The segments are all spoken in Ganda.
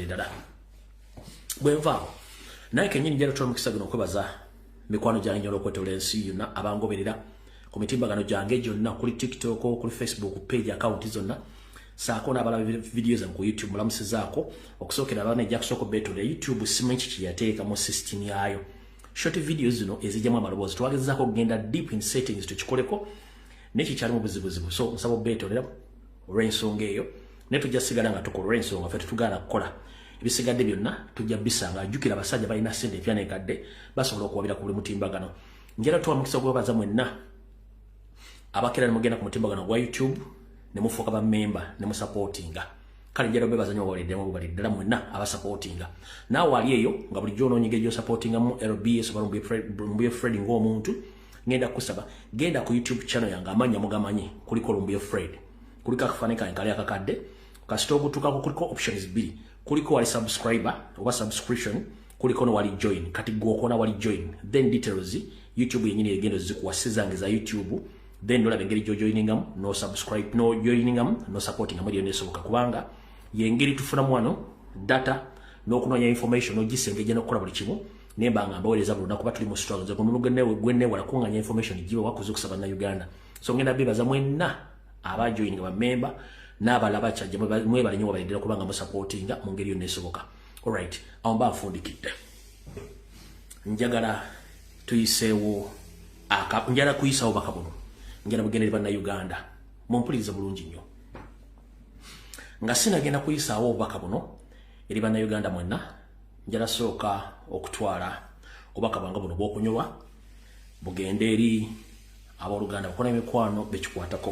dala bwenvaawo naye kenyini njala tuwa mukisa gino okwebaza mikwano gyange nyola okwetola ensi yonna abangoberera ku mitimbagano gyange gyonna kuli TikTok kuli Facebook page account zonna saako n'abalaba video zange ku YouTube mulamusizaako okusookera abaana ejja kusooka beetula YouTube simanyi kiki yateeka mu system yaayo short videos zino ezijjamu amaloboozi twagezaako okugenda deep in settings tukikoleko nekikyali mu buzibuzibu so nsaba beetolera olw'ensonga eyo ne tujja sigala nga tukola olw'ensonga ffe tetugaana kukola ebisigadde byonna tujja bisanga ajjukira abasajja balina ssente empya n'enkadde basobola okuwabira ku buli mutimbagano njala tuwa mukisa gwebaza mwenna abakera ne mugenda ku mutimbagano gwa YouTube ne mufuuka ba member ne musupportinga kale njala bebaza nnyo waliddemu bali ddala mwenna abasupportinga naawe ali eyo nga bulijjo onoonyiga egyo supportinga mu LBS oba Lumbuye Fred ng'omuntu ngenda kusaba genda ku YouTube channel yange amanya mugamanyi kuliko Lumbuye Fred kuliko akafaananyi kange kali akakadde kasita obutuukako kuliko options bbiri kuliko wali subscriber oba subscription kuliko no wali join kati gwokona wali join then details YouTube yenyini egendo zikuwa sizange za YouTube then nolaba engeri joiningam no subscribe no joiningam no supporting amuli nesoboka kubanga yengeri tufuna mwano data n'okunoonya information ogisengeje n'okukola buli kimu nemba nga mbaweereza buli lunaku kuba tuli mu struggles gwennewe wala kunganya information giwe wakuza okusaba na Uganda so ngenda bebaza mwenna abajoininga bamemba n'abalaba kyajja mwebale nnyo wabaleddera kubanga musupportinga mu ngeri yonna esoboka alright awo mba nfundikidde njagala tuyiseewo njala kuyisawo baka buno njala bugendere bannayuganda mumpulirize bulungi nnyo nga sinagenda kuyisaawo obubaka buno eri bannayuganda mwenna njala sooka okutwala obubaka bwange buno bw'okunyolwa bugende eri abooluganda bakola emikwano bekikwatako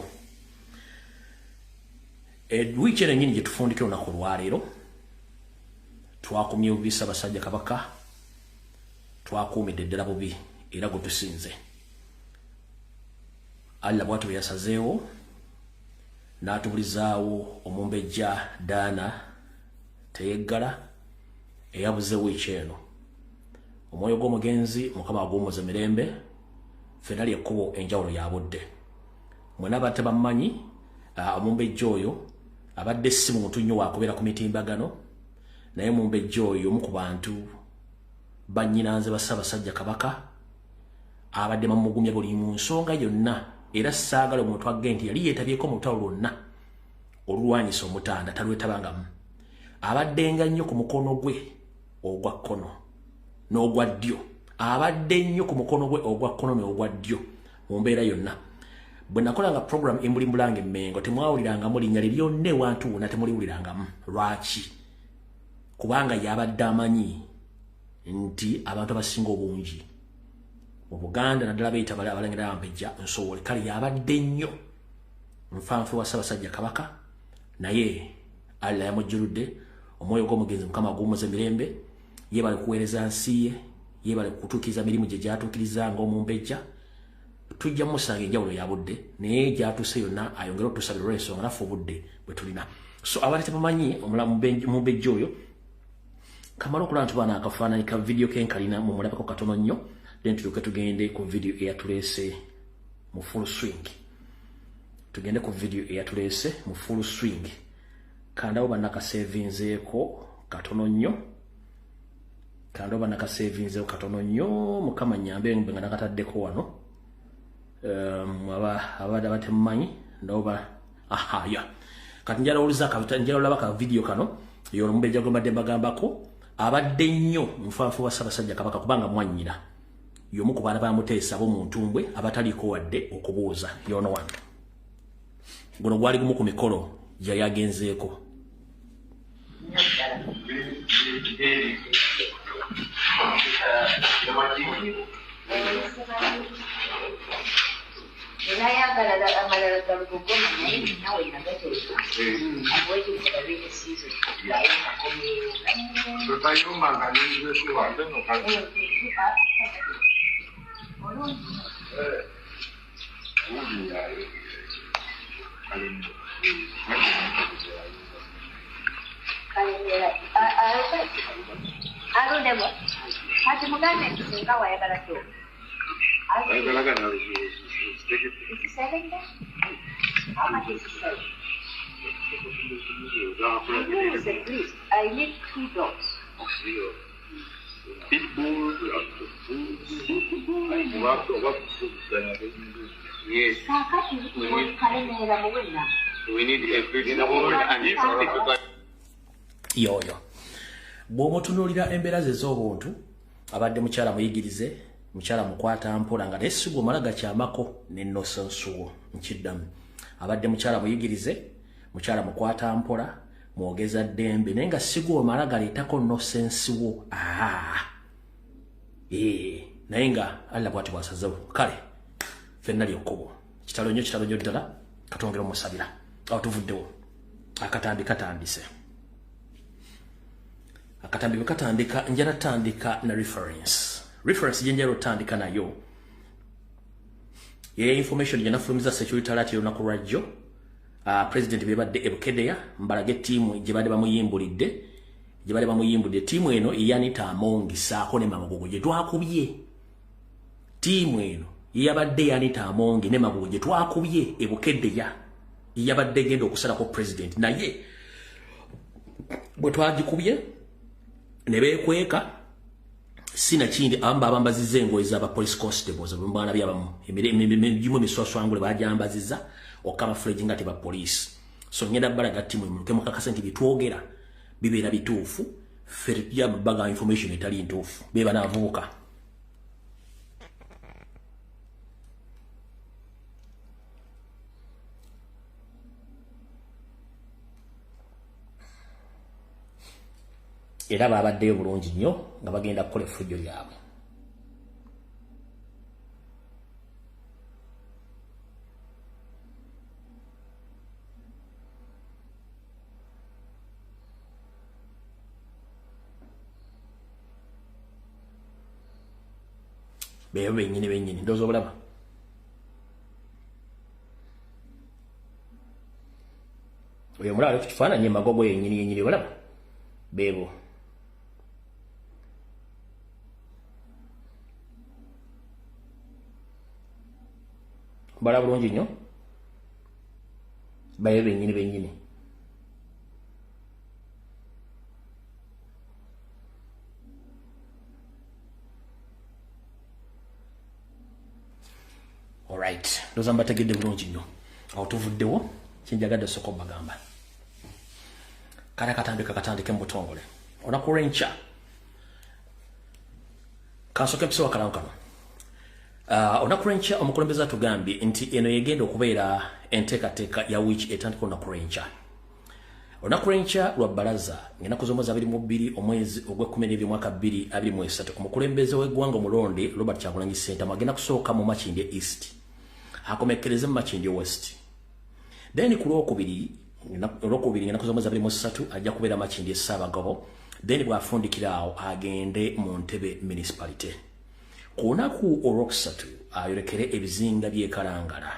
wiiki eno ennyini gye tufundikira olunaku olwaleero twakumye bubi Ssaabasajja Kabaka twakuumidde ddala bubi era gwe tusinze alla bwatu bwe yasazeewo n'atubulizaawo omumbejja Daana Teyeggala eyabuze wiiki eno omwoyo gw'omugenzi Mukama agw'omuze mirembe ffenna lyekkubo enjawulo yabudde mwena abadde bammanyi omumbejja oyo abadde si muntu nnyo wakubeera ku mitimbagano naye mumbejja oyo omu ku bantu bannyinanze ba Ssaabasajja Kabaka abadde bamugumya buli mu nsonga yonna era saagala omuntu agge nti yali yeetabyeko mu lutalo lwonna olulwanyisa omutanda talwetabangamu abaddenga nnyo ku mukono gwe ogwa kkono n'ogwa ddyo abadde nnyo ku mukono gwe ogwa kkono n'ogwa ddyo mu mbeera yonna bwe nakolanga program embulimbulanga emmengo temwawulirangamu linnya lye lyonna ewantu wonna temuliwulirangamu lwaki kubanga yabadde amanyi nti abantu abasinga obungi mu Buganda naddala bayita abalengera Bambejja Nsowole kale yabadde nnyo nfanfe wa Ssaabasajja Kabaka naye alla yamujjuludde omwoyo gw'omugenzi Mukama agw'omuze mirembe yeebale kuweereza nsi ye yeebale kutuukiriza mirimu gye gyatuukirizanga omumbejja tujja musanga enjawulo yabudde naye gyatuuse yonna ayongere otusabira olw'ensonga naffe obudde bwe tulina so abali tebamanyi omumbejja oyo kamala okulaba nti baana akafaananyi ka video kenkalina mumulabeko katono nnyo then tuluke tugende ku video eyatuleese mu full swing tugende ku video eyatuleese mu full swing kandawo bannakasevinzeeko katono nnyo katono nnyo Mukama nnyambe nga nakataddeko wano abadde abatemumanyi ndoba ahaya kati njala olaba ka video kano y'omumbejja gwe mbadde mbagambako abadde nnyo mufanfu wa Ssaabasajja Kabaka kubanga mwannyina y'omu ku baana bamuteesa bo mu ntumbwe abataliiko wadde okubuuza yono wano guno gwali gumu ku mikolo gye yagenzeeko Please, I need 2 dogs. Pitbull, yes. We need everything and yo. Bw'omutunuulira embeera ze z'obuntu abadde mukyala muyigirize mukyala mukwata mpola nga n'essigu omala gakyamako n'ennosensuwo nkiddamu abadde mukyala muyigirize mukyala mukwata mpola mwogeza ddembe naye nga sigu omala galeetako nnosensiwo naye nga alla bwati bwasazewo kale ffenna lyokkubo kitalo nnyo ddala katongera omusabira awo tuvuddewo akatambi katandise akatambi katandika njala tandika na reference jenjalo tandika nayo ye information jana fulumiza security alert yo naku rajjo president bebadde ebukedeya mbalage team jibade bamuyimbulidde team eno iyanita amongi saako ne magogo je twakubye team eno yabadde yanita amongi ne magogo je twakubye ebukedeya yabadde genda okusala ko president naye bwe twagikubye ne beekweka sina kindi abambazize engoye z'aba police constables abamwana byabamu emirimo miswaswangule bajambaziza okaba fledge ngati ba police so ngenda balaga timu muluke mukakasa nti bitwogera bibeera bituufu ferja baga information etali ntuufu beba navubuka era babaddeyo bulungi nnyo nga bagenda kukola effujjo lyabwe beyo bennyini ndowooza obulaba oyo omulala tukifaananyi emagogo yennyini olaba beebo bala bulungi nnyo bayo bennyini alright ndowooza mbategedde bulungi nnyo awo tuvuddewo kinjagadde soko bagamba kale katandike mu butongole olunaku lw'enkya kansoke mpisewo akalamu kano olunaku lw'enkya omukulembeze atugambye nti eno yegenda okubeera enteekateeka ya wiiki etandika olunaku lw'enkya olunaku lw'enkya lwa bbalaza ng'ennaku z'omwezi 22 omwezi ogw'Ekkumi mwaka 2023 omukulembeze w'eggwanga omulonde Robert Kyagulanyi Ssentamu agenda kusooka mu Makindye East akomekereze mu Makindye West then ku lwokubiri ng'ennaku z'omwezi 23 ajja kubeera Makindye Ssaabagabo then bw'afundikira awo agende mu Ntebe municipality ku lunaku olwokusatu ayolekere ebizinga by'e Kalangala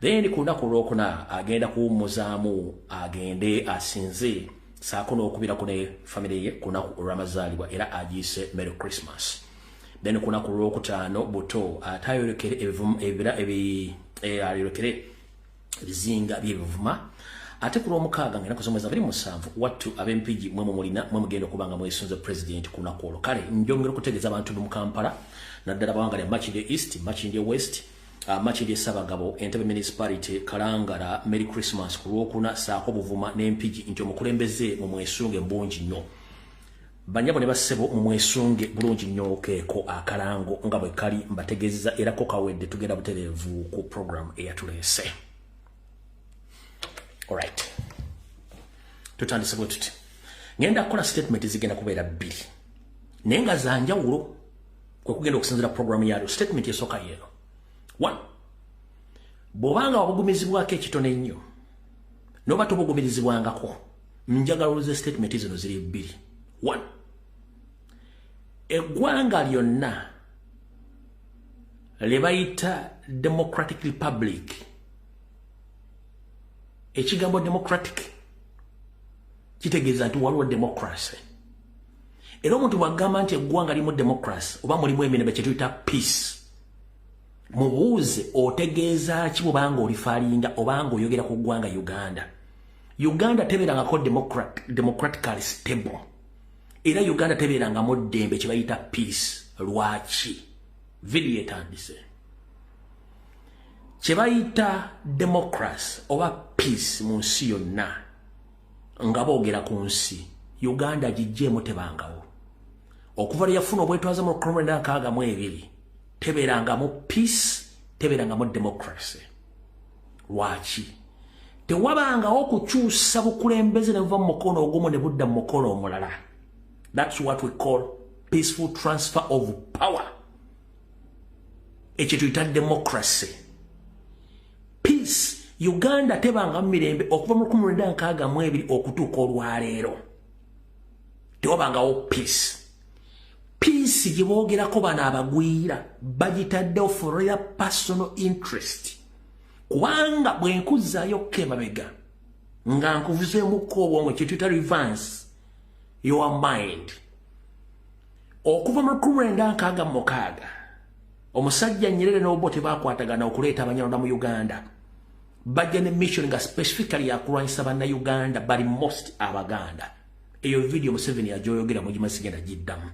then ku lunaku olwokuna agenda kuwummuzaamu agende asinze saako n'okubirako ne family ye ku lunaku olw'amazaalibwa era agiise Merry Christmas then ku lunaku olwokutaano buto atayolekere ayolekere ebizinga by'ebivuma ate ku lw'omukaaga ng'ennaku z'omwezi 27 wattu ab'empigi mwe mulina mwe mugenda okubanga mwesunze president ku lunaku olwo kale njongera okutegeeza abantu mu Kampala naddala bawanga lya Makindye East Makindye West Makindye Ssaabagabo Entebbe municipality Kalangala Merry Christmas ku lwokuna saako buvuma n'empigi nti omukulembeze mu mwesunge bungi nnyo banyabo ne bassebo mu mwesunge bulungi nnyo keeko akalango nga bwe kali mbategeeza era ko kawedde tugenda butereevu ku program eyatuleese alright tutandise bwe tuti ngenda kukola statement zigenda kubeera 2 naye nga za njawulo kwe kugenda okusinzira program yaalyo statement esooka yeeno 1 bw'obanga wabugumizibwako ekitone ennyo n'oba tobugumirizibwangako njagala oluze statement zino ziri 2 1 eggwanga lyonna lye bayita Democratic Republic ekigambo democratic kitegeeza nti waliwo democracy era omuntu bw'agamba nti eggwanga limu democracy oba mulimu emirembe kye tuyita peace mubuuze otegeeza ki bw'obanga olifaalinga obanga oyogera ku ggwanga Uganda Uganda tebeerangako democratically stable. Era Uganda tebeerangamu ddembe kye bayita peace. Lwaki? Video etandise. Kye bayita democracy oba peace mu nsi yonna nga boogera ku nsi Uganda gijjeemu tebangawo. Okuva lwe yafuna obwetwaze mu 1962 tebeerangamu peace, tebeerangamu democracy. Lwaki? Tewabangawo okukyusa bukulembeze ne buva mu mukono ogumu ne budda mu mukono omulala. That's what we call peaceful transfer of power. Ekyo tuyita democracy. Peace. Uganda tebanga mirembe okuva mu 1962 okutuuka olwaleero. Tewabangawo peace. Peace gye boogerako bano abagwira bagitaddewo for their personal interest. Kubanga bwe nkuzaayo emabega nga nkuvuzeemuko obwongo kye tuyita reverse your mind. Okuva mu 1966 omusajja Nyerere n'Obote baakwatagana okuleeta Abanyarwanda mu Uganda. Bajja ne mission nga specifically yakulwanyisa Bannayuganda bali most Abaganda. Eyo video Museveni yajoyogera mu gimasigenda giddamu.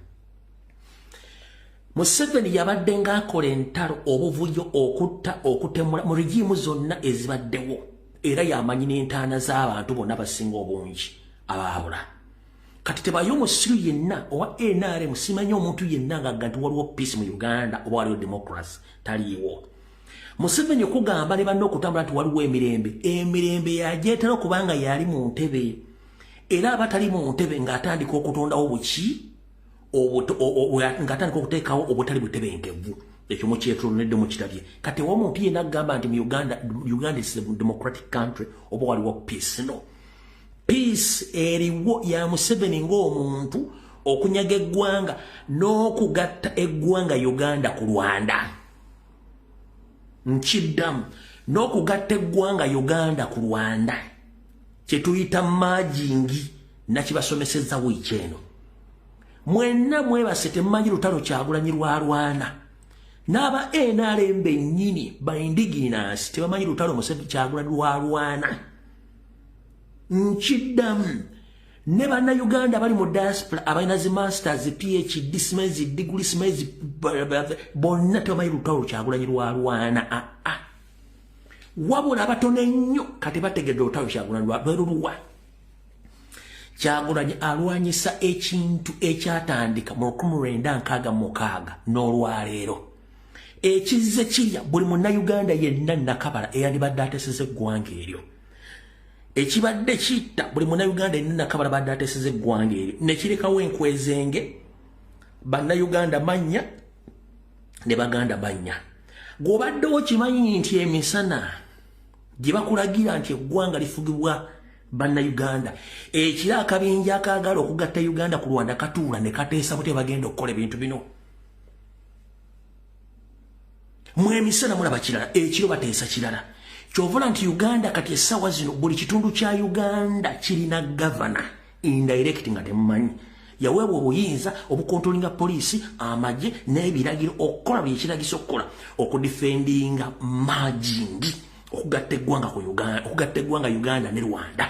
Museveni yabadde ng'akola entalo obuvuyo okutta okutemula mu regimu zonna ezibaddewo. Era yamanyi n'entaana z'abantu bonna basinga obungi abaabula. Kati tebayo musiru yenna owa NRM simanyi omuntu yenna nga nti waliwo peace mu Uganda oba waliwo democracy taliiwo. Museveni okugamba ne banne okutambula nti waliwo emirembe. Emirembe yajeetera okubanga yali mu ntebe. Era abatali mu ntebe ng'atandika okutondawo buki ng'atandika okuteekawo obutali butebenkevu. Ekyo mukyetolonedde mu kitabye. Kati omuntu yenna agamba nti mu Uganda is a democratic country oba waliwo peace. No. Peace eriwo ya Museveni ng'omuntu okunyaga eggwanga n'okugatta eggwanga Uganda ku Rwanda. Nkiddamu n'okugatta eggwanga Uganda ku Rwanda kye tuyita majingi nakibasomesezza wiiki eno. Mwenna mwebase temumanyi lutalo Kyagulanyi lwalwana. N'aba NRM bennyini ba indigenous tebamanyi lutalo Museveni Kyagulanyi lwalwana. Nkiddamu ne Bannayuganda bali mu diaspora abalina zi masters, PhD, simezi, degree, simezi bonna tebamanyi lutalo Kyagulanyi lwalwana. Wabula abatono ennyo kati bategedde olutalo Kyagulanyi lwalwana. Kyagulanyi alwanyisa ekintu ekyatandika mu 1966 n'olwaleero. Ekizze kirya buli Munnayuganda yenna Nakabala eyandibadde ateseza eggwanga eryo. Ekibadde kitta buli Munnayuganda yenna Nakabala badde ateseza eggwanga eryo. Ne kirekawo enkwezenge Bannayuganda mannya ne Baganda bannya. Gw'obaddewo kimanyi nti emisana gye bakulagira nti eggwanga lifugibwa Bannayuganda. Ekira akabinja akaagala okugatta Uganda ku Rwanda katuula ne kateesa bute bagenda okukola ebintu bino. Mwemisana mulaba kirala, ekiro bateesa kirala. Kyovula nti Uganda kati essaawa zino buli kitundu kya Uganda kirina governor indirect nga temumanyi. Yaweebwa obuyinza obukontrolinga poliisi, amagye n'ebiragiro okukola buli ekiragisa okukola okudifendinga majingi okugatta eggwanga Uganda ne Rwanda.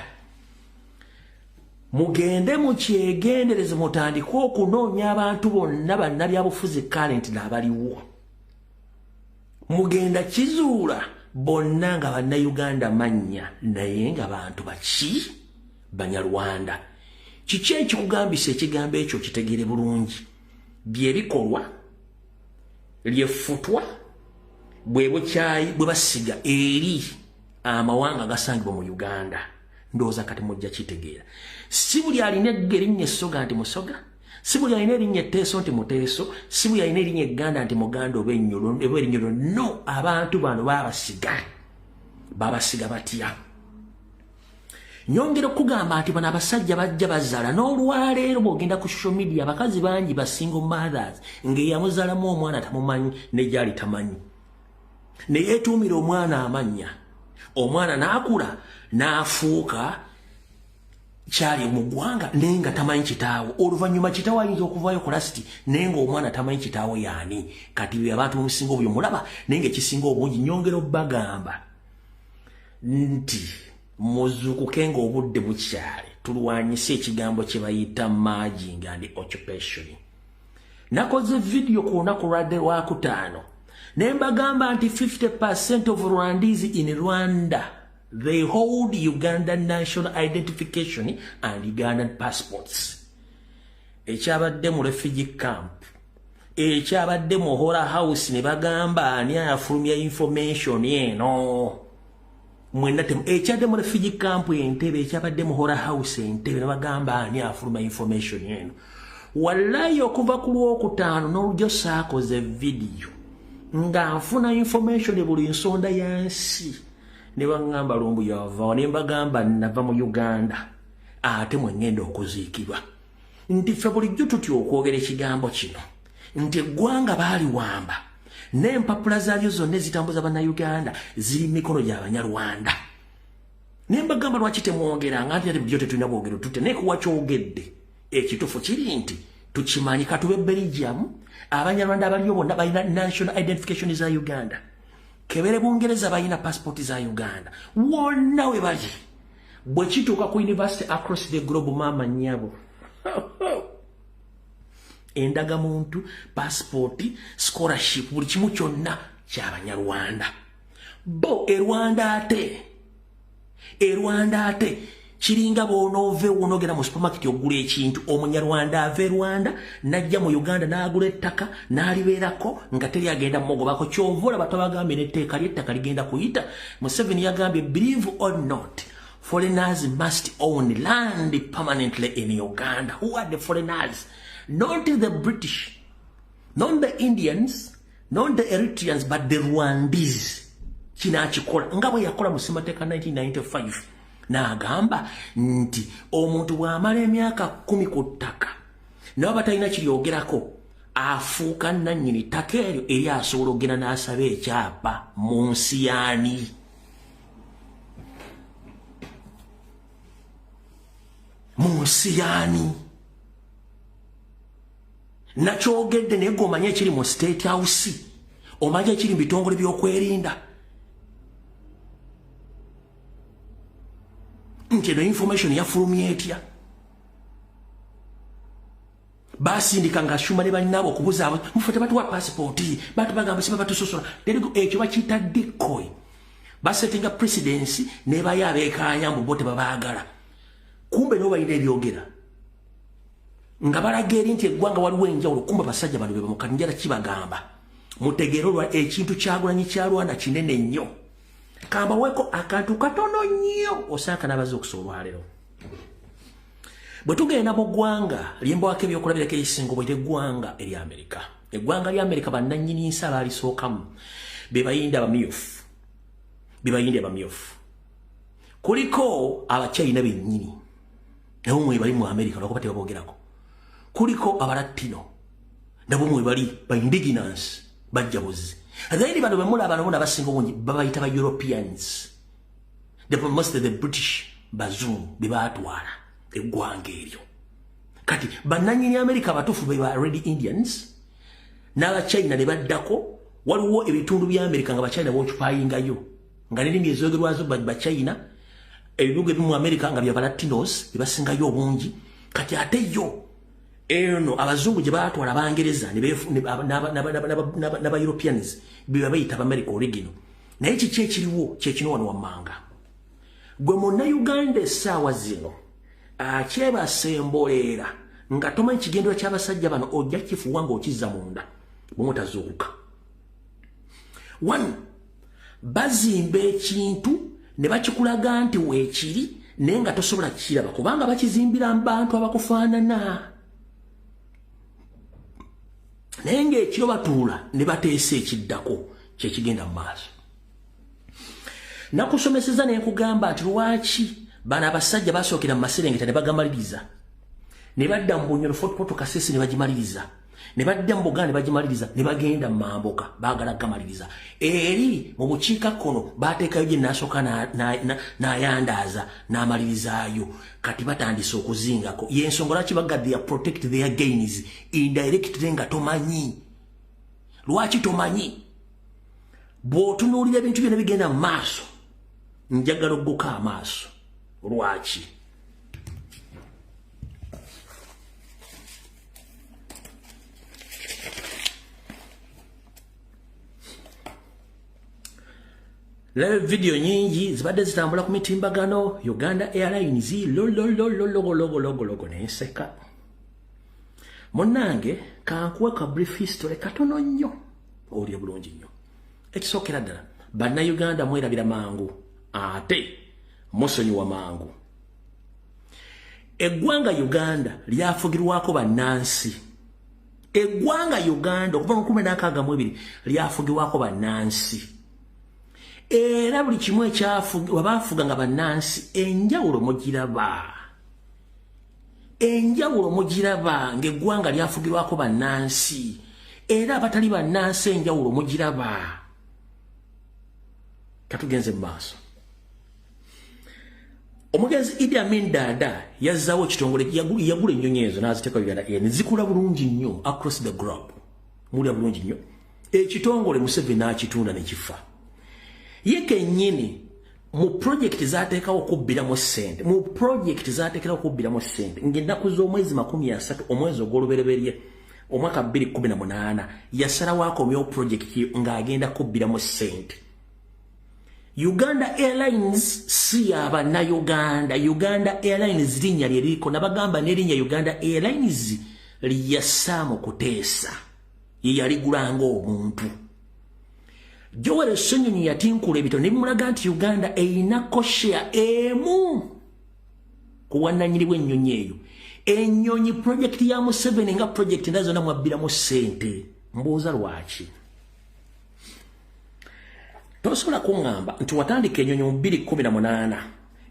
Mugende mu kyegendereze mutandika okunoonya abantu bonna bannabyabufuzi current n'abaliwo. Mugenda kizuula bonna nga Bannayuganda mannya naye nga bantu baki Banyarwanda. Kiki ekikugambisa ekigambo ekyo kitegere bulungi? Bye bikolwa lyefutwa bwe bukyayi bwe basiga eri amawanga agasangibwa mu Uganda. Ndowooza kati mujja kitegeera. Si buli alina erinnya Essoga nti Musoga, si buli alina erinnya Etteeso nti Muteeso, si buli alina erinnya Egganda nti Muganda oba Ennyolo. No, abantu bano babasiga batya. Nyongera okugamba nti bano abasajja bajja bazaala n'olwaleero bw'ogenda ku social media abakazi bangi ba single mothers ng'eyamuzaalamu omwana tamumanyi ne gyali tamanyi. Ne yeetuumira omwana amannya. Omwana n'akula n'afuuka kyali mu ggwanga naye nga tamanyi kitaawe. Oluvannyuma kitaawe ayinza okuvaayo kulasiti naye ng'omwana tamanyi kitaawe yaani. Kati abantu musinga obyo mulaba naye ng'ekisinga obungi nyongera obbagamba nti muzukuke ng'obudde bukyali tulwanyise ekigambo kye bayita merging and occupation. Nakoze video ku lunaku lwadde lwakutaano ne mbagamba nti 50% of Rwandese in Rwanda they hold Ugandan national identification and Ugandan passports. Ekyabadde mu refugee camp, ekyabadde mu Hora House ne bagamba ani afulumya information eno. Mwenda temu ekyabadde mu refugee camp Entebbe, ekyabadde mu Hora House Entebbe ne bagamba ani afulumya information eno. Wallahi okuva ku Lwokutaano n'olujjo saakoze video nga nfuna information buli nsonda yansi ne bagamba Lumbu yava ne mbagamba nava mu Uganda ate mwe ngenda okuziikibwa. Nti ffe bulijjo tutya okwogera ekigambo kino nti eggwanga baali wamba n'empapula zaalyo zonna ezitambuza bannayuganda ziri mikono gy'Abanyarwanda. Ne mbagamba lwaki temwongeranga nti ate bulijjo tetulina bwogero tutte naye kuwa kyogedde. Ekituufu kiri nti tukimanyi katube Belgium Abanyarwanda abaliyo bonna balina national identification za Uganda. Kebere Bungereza balina passport za Uganda. Wonna we bali. Bwe kituuka ku university across the globe mama nyabo. Endaga muntu, passport, scholarship, buli kimu kyonna ky'Abanyarwanda. Bo Rwanda ate kiringa bonove wonogera mu supermarket ogula ekintu Omunyarwanda ave Rwanda najja mu Uganda n'agula ettaka n'alibeerako nga teri agenda mmogobako. Kyovola batabagambe n'etteeka ly'ettaka ligenda kuyita. Museveni yagambye believe or not, foreigners must own land permanently in Uganda. Who are the foreigners? Not the British, not the Indians, not the Eritreans, but the Rwandese. Kinachikola nga bwe yakola mu Ssemateeka 1995 n'agamba nti omuntu bw'amala emyaka 10 ku ttaka naye batalina kiryogerako afuuka nannyini ttaka eryo eri asobola okugenda n'asaba ekyapa mu nsi yaani. Mu nsi yaani nakyogedde naye gwe omanye ekiri mu State House, omanye ekiri mu bitongole by'okwerinda nti eno information yafulumya etya. Basindika nga Shuma ne bannabo okubuzaabo mufate batuwa passporti batubagamba siba batusosola ekyo bakiyita decoy. Basettinga presidency ne bayo abeekaanya mbu bo tebabaagala kumbe no balina ebyogera nga balaga eri nti eggwanga waliwo enjawulo kumbe basajja bano be bamukanjala kibagamba mutegeera olwa ekintu kyagulanyi kya Rwanda kinene nnyo. Kamba weko akantu katono nnyo osaka nabaze okusobola leero. Bwe tugenda mu ggwanga lyembwako ebyokulabirako ekisinga bwe eggwanga eri Amerika. Eggwanga lya Amerika bannannyini nsi abaalisookamu be bayindi abamyufu. Kuliko Abachina bennyini nabo mwe bali mu Amerika lwakuba tebaboogerako. Kuliko Abalatino nabo mwe bali ba indigenous bajjabuzi. Zaidi bano bemula abantu abasinga obungi babayita ba Europeans. Most of the British bazungu bebatwala eggwanga eryo. Kati bannannyini Amerika batuufu be ba Red Indians n'Abachina ne baddako. Waliwo ebitundu bya Amerika nga Bachina bokyupayingayo nga n'ennimi ezoogerwazo Bachina, ebibuga ebimu Amerika nga bya Balatinos bebasingayo obungi. Kati ate yo eno abazungu gye baatwala Abangereza n'aba Europeans be bayita America original. Naye kiki ekiriwo kyekino wano wammanga. Gwe Munnayuganda essaawa zino akyebasembolera nga tomanyi kigendera ky'abasajja bano ojja kifuwa ng'okizza munda bw'omutazuukuka. One, bazimba ekintu ne bakikulaga nti weekiri naye nga tosobola kukiraba kubanga bakizimbira mu bantu abakufaanana. Naye ng'ekiro batuula ne bateesa ekiddako kyekigenda mu maaso. Nakusomeseza ne nkugamba nti lwaki bano abasajja basookera mu Maserengeta ne bagamaliriza ne badda mu Bunyoro Fort Portal Kasese ne bagimaliriza ne badda mu Buganda ne bagimaliriza ne bagenda mu Mamboka baagala gamaliriza eri mu bukiikakkono baateekayo gye nasooka n'ayandaaza n'amalirizaayo. Kati batandise okuzingako y'ensonga lwaki bagadde ya protect their gains indirectly nga tomanyi. Lwaki tomanyi? Bw'otunuulira ebintu byonna bigenda mu maaso njagala ogguka amaaso lwaki leo video nyingi zibadde zitambula ku mitimbagano Uganda Airlines logo neseka Monange kankuwe ka brief history katono nnyo oli bulungi nnyo ekisookera ddala banna Uganda mwerabira mangu ate musonyiwa mangu eggwanga Uganda lyafugirwako bannansi eggwanga Uganda okuva mu 1962 lyafugirwako bannansi era buli kimu ekyafuga nga bannansi enjawulo mugiraba ng'eggwanga lyafugirwako bannansi era abatali bannansi enjawulo mugiraba katugenze mu maaso omugenzi Idi Amin Dada yazzawo ekitongole yagula ennyonyi ezo n'aziteeka Uganda Airlines zikula bulungi nnyo across the globe mulya bulungi nnyo ekitongole Museveni n'akitunda ne kifa ye kennyini mu project zaateekawo okubbiramu ssente ng'ennaku z'omwezi 30 omwezi ogw'olubereberye omwaka 2018 yasalawo akomyewo project ng'agenda kubbiramu ssente Uganda Airlines si y'Abannayuganda. Uganda Airlines linnya lye liriko nabagamba n'erinnya Uganda Airlines liyasaamu kuteesa ye yaligulanga omuntu. Joel Ssenyonyi yatinkula ebitono ne bimulaga nti Uganda eyina koshare emu ku wannannyini w'ennyonyi eyo. Ennyonyi project ya Museveni nga project ndazo namwabbiramu ssente. Mbuuza lwaki? Tosobola kuŋŋamba nti watandika ennyonyi mu 2018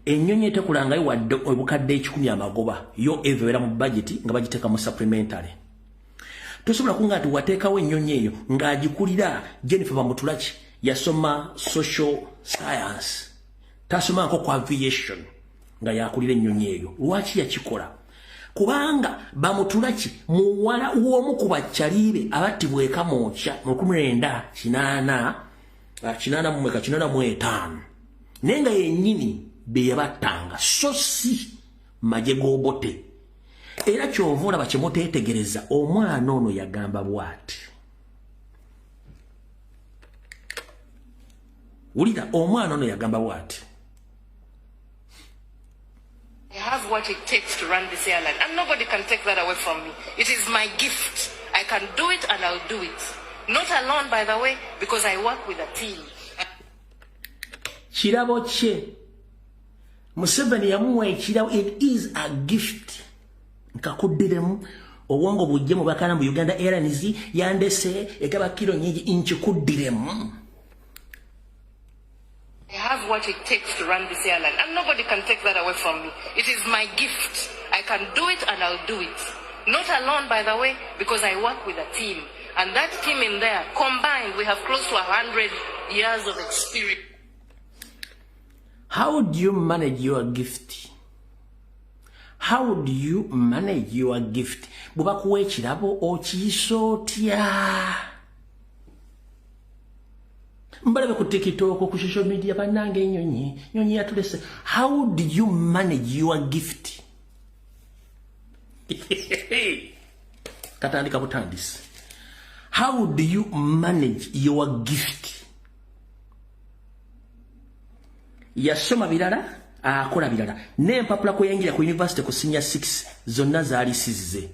ennyonyi etekulangayo wadde obukadde 10 amagoba yo ebeera mu budget nga bagiteeka mu supplementary. Tosobola kuŋŋamba nti wateekawo ennyonyi eyo ng'agikulira Jennifer Bamutulaki yasoma social science tasoma nko ku aviation nga yakulira ennyonyi eyo. Lwaki yakikola? Kubanga Bamutulaki muwala w'omu ku bakyalibe abattibwa e Kamwokya mu 1985 nenga yennyini be yabattanga so si maje g'obote. Era kyova olaba kye muteetegereza omwana ono yagamba bw'ati. Wulira omwana ono yagamba bw'ati. I have what it takes to run this airline, and nobody can take that away from me. It is my gift. I can do it, and I'll do it. Not alone, by the way, because I work with a team. Kirabo kye Museveni yamuwa ekirabo. It is a gift. Nkakuddiremu obwongo bujje mu bakana mu Uganda Airlines yandese egaba kilo nyingi nkikuddiremu. I have what it takes to run this airline, and nobody can take that away from me. It is my gift. I can do it, and I'll do it. Not alone, by the way, because I work with a team. And that team in there, combined, we have close to 100 years of experience. How do you manage your gift? How do you manage your gift? Buba kuwa ekirabo okiyisa otya? Mbalabe ku TikTok ku social media bannange ennyonyi yatulese. How do you manage your gift? Katandika butandisi. How do you manage your gift? Yasoma birala, akola birala. N'empapula kwe yangira ku university ku senior 6 zonna zaali sizize.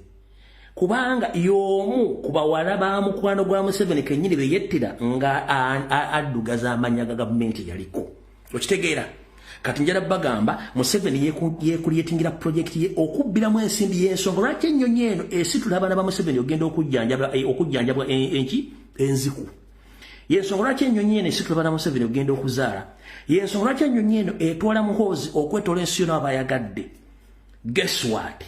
Kubanga y'omu ku bawala ba mukwano gwa Museveni kennyini be yettira nga addugaza amanya ga gavumenti yaliko. Okitegeera? Kati njala bagamba Museveni yeekuliyetingira project ye okubbiramu ensimbi y'ensonga. Lwaki ennyonyi eno esitula abaana ba Museveni ogenda okujjanjabwa enziku? Y'ensonga lwaki ennyonyi eno esitula abaana ba Museveni ogenda okuzaala? Y'ensonga lwaki ennyonyi eno etwala muhoozi okwetoola ensi yonna abayagadde? Guess what?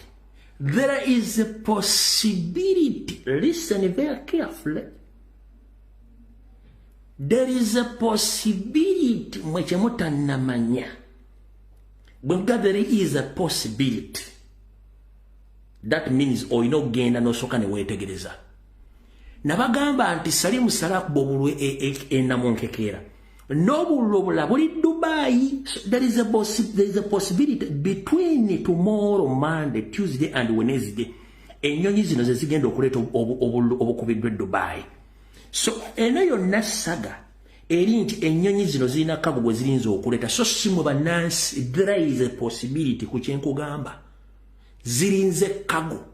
There is a possibility. Listen very carefully. There is a possibility. Mweche mutanamanya. There is a possibility. That means oyina ogenda n'osooka ne weetegereza. Nabagamba nti Salimu Salaku bw'obulwe enamunkekeera. Nobulobola buli Dubai. So there is a possibility between tomorrow, Monday, Tuesday, and Wednesday. Enyonyi zino ze zigenda okuleta obukubidwe Dubai. So eno yonna saga eri nti enyonyi zino zirina kago gwe zirinza okuleta. So simwe bannansi, there is a possibility ku kyenkugamba. Zirinze kago.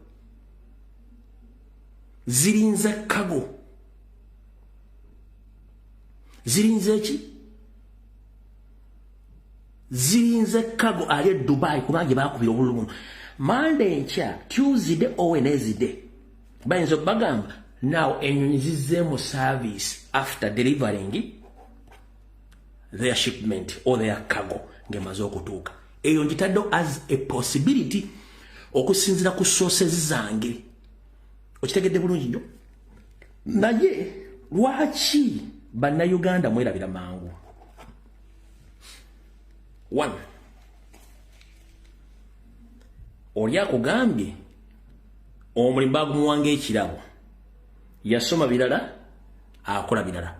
Zirinze kago. Zirinze ki? Zirinze kago ali Dubai kubanga bakubira obulungu. Monday ncha, Tuesday or Wednesday. Bayinza bagamba now enyonyi zizze mu service after delivering their shipment or their cargo ngemaze okutuuka. Eyo njitaddo as a possibility okusinzira ku sources zange. Okitegedde bulungi nnyo. Naye lwaki bannayuganda mwerabira mangu? 1. Oli akugambye omulimu bagumuwanga ekirabo. Yasoma birala, akola birala.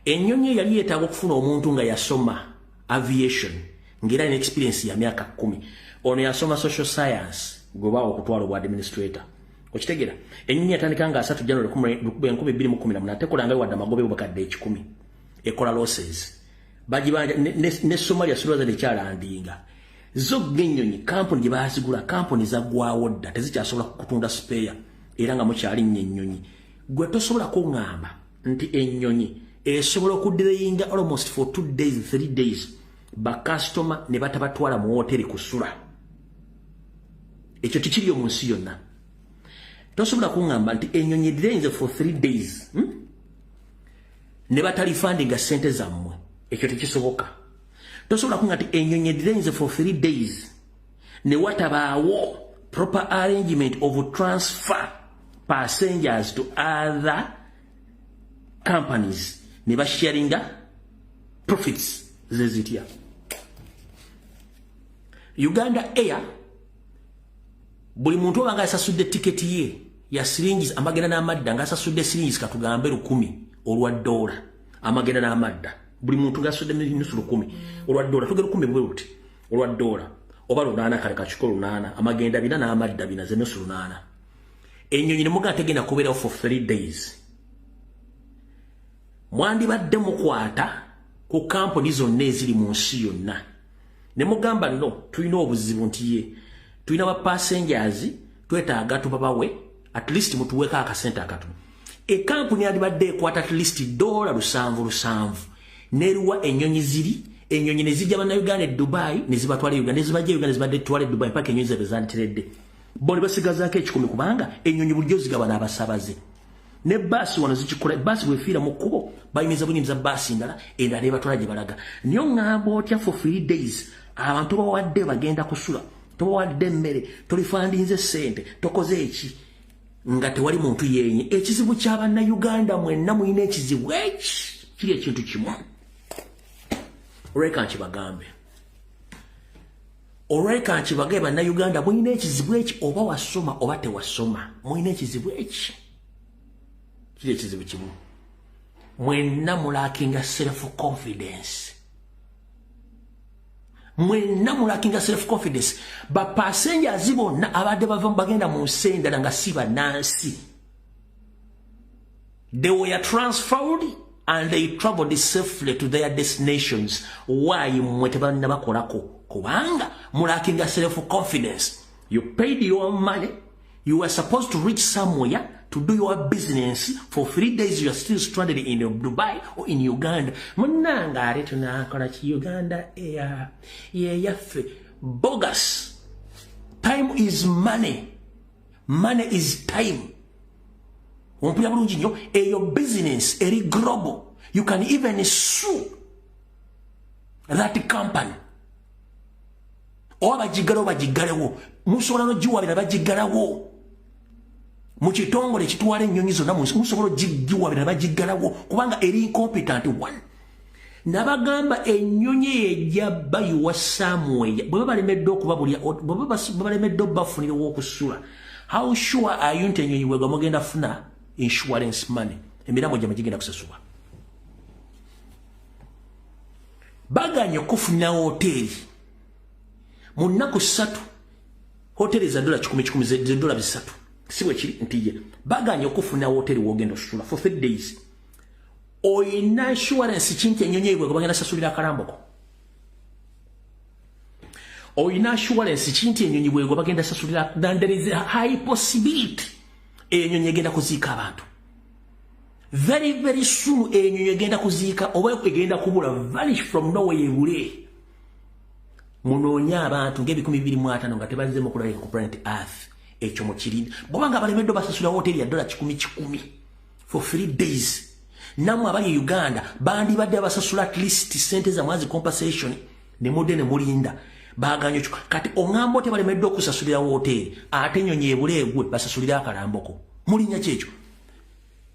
Ennyonyi yali yeetaaga okufuna omuntu nga yasoma aviation, ng'era ina experience ya myaka 10. Ono yasoma social science, goba okutwala obwa administrator. Okitegeera? Ennyonyi yatandika nga 3 January 2018 tekolanga wadde amagobe bakadde 10. Ekola losses. Bajibanja ne Somalia Suruza de kyalandinga. Zo genyonyi company gye basigula company za gwawo dda tezikyasobola kutunda spare era nga mukyali nnyonyi. Gwe tosobola kungamba nti ennyonyi esobola okudireyinga almost for 2 days 3 days ba customer ne batabatwala mu hoteli kusula. Ekyo tikiri mu nsi yonna. Tosobola kungamba nti ennyonyi edireyinze for 3 days ne batali funding sente zammwe. Ekyo tekisoboka. Tosobola kungamba nti ennyonyi edireyinze for 3 days ne watabaawo proper arrangement of transfer passengers to other companies ne basharinga profits zezitya. Uganda Air buli muntu obanga asasudde ticket ye ya siringi amagenda n'amadda nga asasudde siringi katugambe 10 olwa $1 amagenda n'amadda buli muntu gasudde nusu 10 olwa $1 tugere 10 bwe buti olwa $1 oba 8 kale kachukolo 8 amagenda bina n'amadda bina ze nusu 8. Ennyonyi ne muga tegenda kubeerawo for 3 days. Mwandibadde mukwata ku company zonna eziri mu nsi yonna ne mugamba no tulina obuzibu nti ye tulina ba passengers twetaaga tubabawe at least mutuweka akasente akatono. E company yandibadde ekwata at least $7 neruwa ennyonyi ziri ennyonyi ne zijja bannayuganda Dubai ne zibatwala Uganda ne zibajja Uganda zibadde twale Dubai paka ennyonyi zabe zantiredde. Boli basigazaako 10 kubanga ennyonyi bulijjo zigaba n'abasabaze. Ne basi wano zikikola basi bwefiira mu kkubo bayimiza bunyimiza basi ndala endala ne batwala gye balaga. Niyo ngamba otya for 3 days abantu bawadde bagenda kusula tobawadde mmere tolifandinze sente tokoze eki nga tewali muntu yenye. Ekizibu ky'abannayuganda mwenna muyina ekizibu eki kiri ekintu kimu. Olweka nkibagambe olweka nkibagambe bannayuganda muyina ekizibu eki oba wasoma oba tewasoma muyina ekizibu eki kiri ekizibu kimu. Mwenna mulakinga self confidence. Mwenna mulakinga self confidence. Ba passengers bonna abadde bava bagenda mu nsenda nga si bannansi. They were transferred and they traveled safely to their destinations. Why mwetebanna bakolako? Kubanga mulakinga self confidence. You paid your money. You were supposed to reach somewhere to do your business. For 3 days you are still stranded in Dubai or in Uganda. Munanga ari tunakola ki Uganda Air yaffe bogus. Time is money. Money is time. Ompya bulungi nnyo eyo business eri global. You can even sue that company. Oba bagigalewo musobola n'ogiwabira bagigalawo. Mu kitongole kitwala ennyonyi zonna musobola ogiwabira bagigalawo kubanga eri incompetent one. Nabagamba ennyonyi ejja bayiwa somewhere bwe babalemedde okubabulya bwe babalemedde obafunira w'okusula. How sure are you nti ennyonyi bwegwa mugenda funa insurance money? Emirambo gye magigenda kusasula. baganye okufuna hoteli mu nnaku 3 hoteli za $10 ze dola 3 siwe kiri ntije baganye okufuna hoteli wogenda osula for 3 days oyina insurance kinti enyonyi bwe bagenda sasulira akaramboko oyina insurance kinti enyonyi bwe bagenda sasulira then there is a high possibility enyonyi egenda kuziika abantu very soon enyonyi egenda kuziika oba egenda kubula vanish from nowhere ebule munonya abantu nge250 nga tebazze mu kulabika ku planet earth ekyo mukirina bwanga balemeddo basasula hoteli ya $10 for 3 days namwe abali Uganda bandi badde basasula at least sente za mwazi compensation ne modene mulinda baganyo kati ongambo te balemeddo okusasulira hoteli ate nyonyi ebuleegwe basasulira akalamboko mulinya kyekyo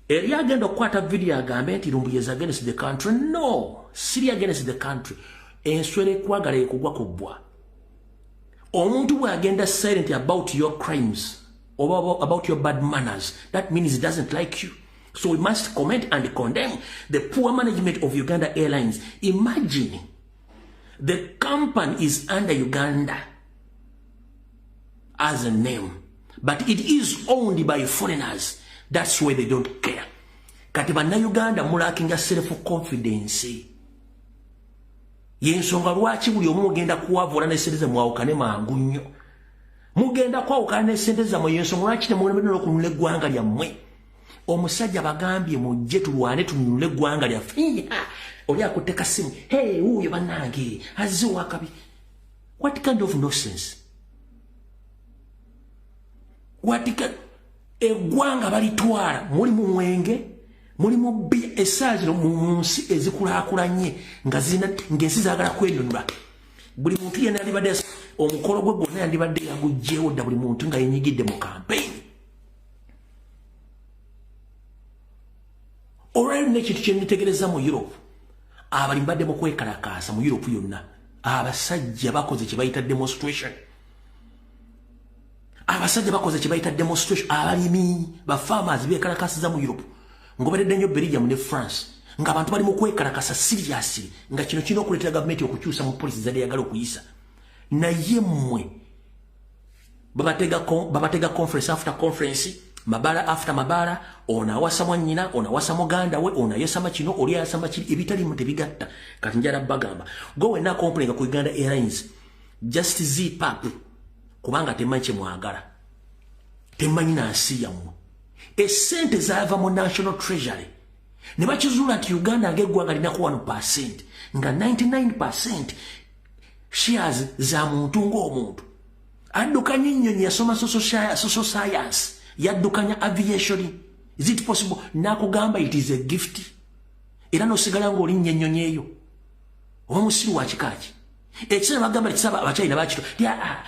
eri agenda okukwata video agambe nti Lumbuye is against the country. No, siri against the country. Enswere kwagala ekugwa kubwa. Omuntu bwe agenda silent about your crimes or about your bad manners, that means he doesn't like you. So we must comment and condemn the poor management of Uganda Airlines. Imagine the company is under Uganda as a name, but it is owned by foreigners. That's why they don't care. Kati banna Uganda mulakinga self-confidence. Yensonga lwaki buli omu mugenda kuwavula n'esente mwawukane mangu nnyo. Mugenda kwawukana n'esente zammwe yensonga lwaki temulemedde n'okununula eggwanga lyammwe. Omusajja bagambye mujje tulwane tununule eggwanga lyaffe. Oli akutte kasimu. Hey, wuuyo bannange azze wakabi. What kind of nonsense? Eggwanga balitwala muli mu mwenge muli mu esaazi mu nsi ezikulaakulanye nga zina ng'ensi zaagala kwenunula buli muntu yenna yandibadde omukolo gwe gwonna yandibadde yagugjeewo dda buli muntu nga yenyigidde mu kampeyini olwali n'ekintu kye nitegereza mu Europe abalimu badde mu kwekalakaasa mu Europe yonna abasajja bakoze kye bayita demonstration abasajja bakoze kye bayita demonstration abalimi ba farmers bekalakasiza mu Europe ngoberedde nnyo Belgium ne France nga abantu bali mu kwekalakasa seriously nga kino kino okuleetera government okukyusa mu police zali yagala okuyisa naye mmwe babatega conference after conference mabala after mabala ona wasama nnyina ona wasama ganda we ona yesama kino oli yasama kiri ebitali mu tebigatta kati njala bagamba go we na complain ku Uganda Airlines just zip up kubanga temanche mwagala temanyi na nsi yammwe esente zaava mu national treasury ne bakizula nti Uganda ng'eggwanga linako 1% nga 99% shares za muntu ng'omuntu addukanya ennyonyi yasoma social science yaddukanya aviation. Is it possible? Nakugamba it is a gift era nosigala ng'olinnyo ennyonyi eyo oba musiru wa kikaaki ekisaba bagamba ekisaba abachina bakito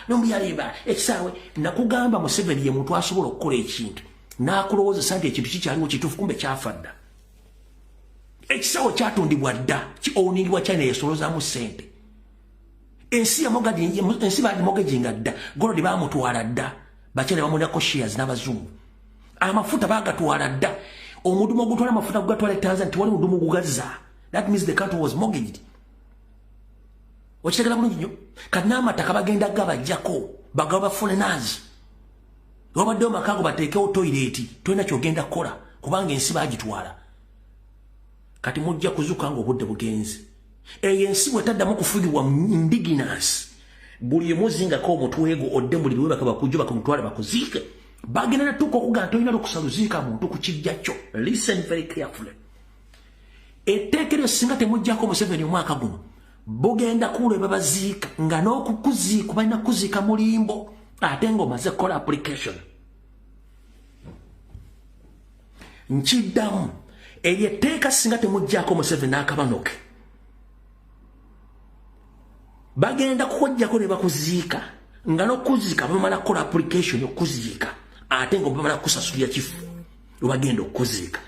nombyaliba ekisawe nakugamba Museveni ye muntu asobola okukola ekintu nakulowooza sante ekintu kikyaliwo kituufu kumbe kyafadda ekisawo kyatundibwa dda ki-owningibwa China yesolozaamu sente ensi bagimogeginga dda golodi bamutwala dda Bachina bamunako shares n'abazungu amafuta bagatwala dda omudumu ogutwala amafuta gugatwala Tanzania tiwali mudumu gugazza. That means the country was mortgaged. Wachitegala bulungi nnyo kati n'amataka bagenda gabajjako bagaba foreigners wabaddewo makago bateekewo toilet tolina kyogenda kukola kubanga ensi bagitwala kati mujja kuzuka nga obudde bugenzi eyo ensi bwetaddamu kufugibwa indigenous buli muzingako omutwego odde buli lwe bakaba kujjo bakumutwala bakuziike bagenda natuuka okugaa tolina lukusaluziika muntu ku kijja kyo. Listen very carefully. Etteekero singa temujjako Museveni omwaka guno bugenda kuule babaziika nga n'okukuziika balina kuziika mulimbo ate ng'omaze kukola application. Nkiddamu eryo etteeka singa temujjako Museveni n'akabanoke bagenda kukwajjako ne bakuziika nga n'okuziika bamala kukola application okuziika ate ng'obamala kusasulira kifu bagenda okuziika.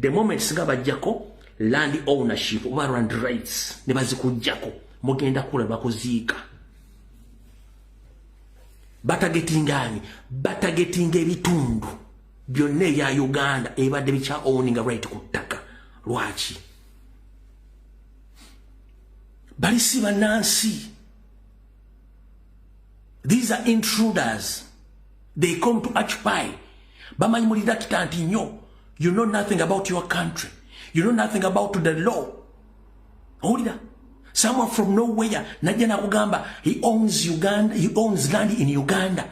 The moment singa bajjako land ownership oba land rights ne bazikujjako mugenda kula bakuziika batagetingani batagetinga ebitundu byonna ebya Uganda ebadde bikya owning right ku ttaka. Lwaki balisi banansi. These are intruders. They come to occupy. Bamanyi mulida kitanti nyo. You know nothing about your country. You know nothing about the law. Olida. Someone from nowhere. Najana kugamba. He owns Uganda. He owns land in Uganda.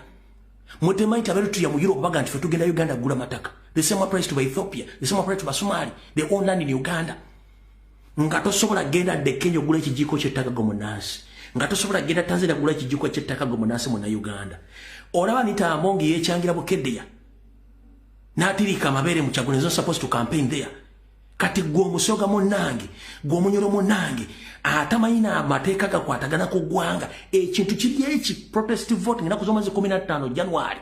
Mutema itaberutu ya muyiro baga nti fetugenda Uganda gula mataka. The same applies to Ethiopia. The same applies to Somali. They own land in Uganda. Ngato sobola genda de Kenya gula kijiko chetaka gomonasi. Ngato sobola genda Tanzania gula kijiko chetaka gomonasi muna Uganda. Olaba nita amongi yechangira bukedeya. Natirika mabere muchaguzi not supposed to campaign there. Kati gwo musoga monange, gwo munyoro monange, atamayina amateka gakwatagana kugwanga, ekintu kibye eki protestive voting na kuzomaze 15 January.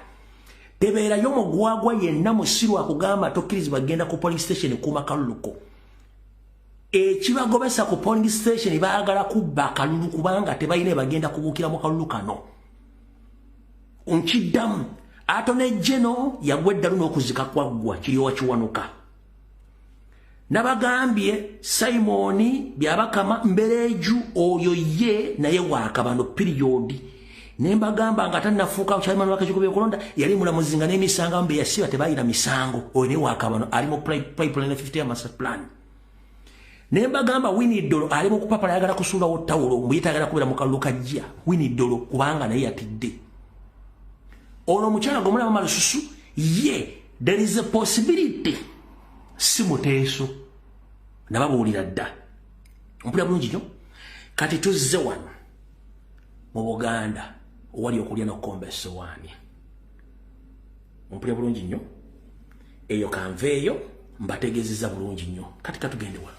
Tebera yomo gwagwa yenna musiru akugamba tokkirizi bagenda ku polling station kuma kaluluko. Ekibagobesa ku polling station baagala kubba kalulu kubanga tebayine bagenda kubukira mu kalulu kano. Unchidamu Atone Jeno yagwedda luno okuzika kwaggwa kiri wakiwanuka. Nabagambye Simoni byabakama mbereju oyo ye naye wakabano period. Nembagamba nga tannafuuka chairman wakachikubye kulonda yali mulamuzinga n'emisanga mbe yasiba tebayira misango oyo ne wakabano ali mu pipeline 50 master plan. Nembagamba Winnie Dolo ali mu kupapala yagala kusula wo tawulo mbuyitagala kubira mu kaluka jja Winnie Dolo kubanga naye yatidde. Ono mchana gomula mama lususu ye there is a possibility simuteso nababulira dda mpula bulungi nyo kati tuzze wano mu Buganda wali okulya n'okomba essowaani mpula bulungi nyo eyo kanveeyo mbategeezezza bulungi nyo kati katugende wano.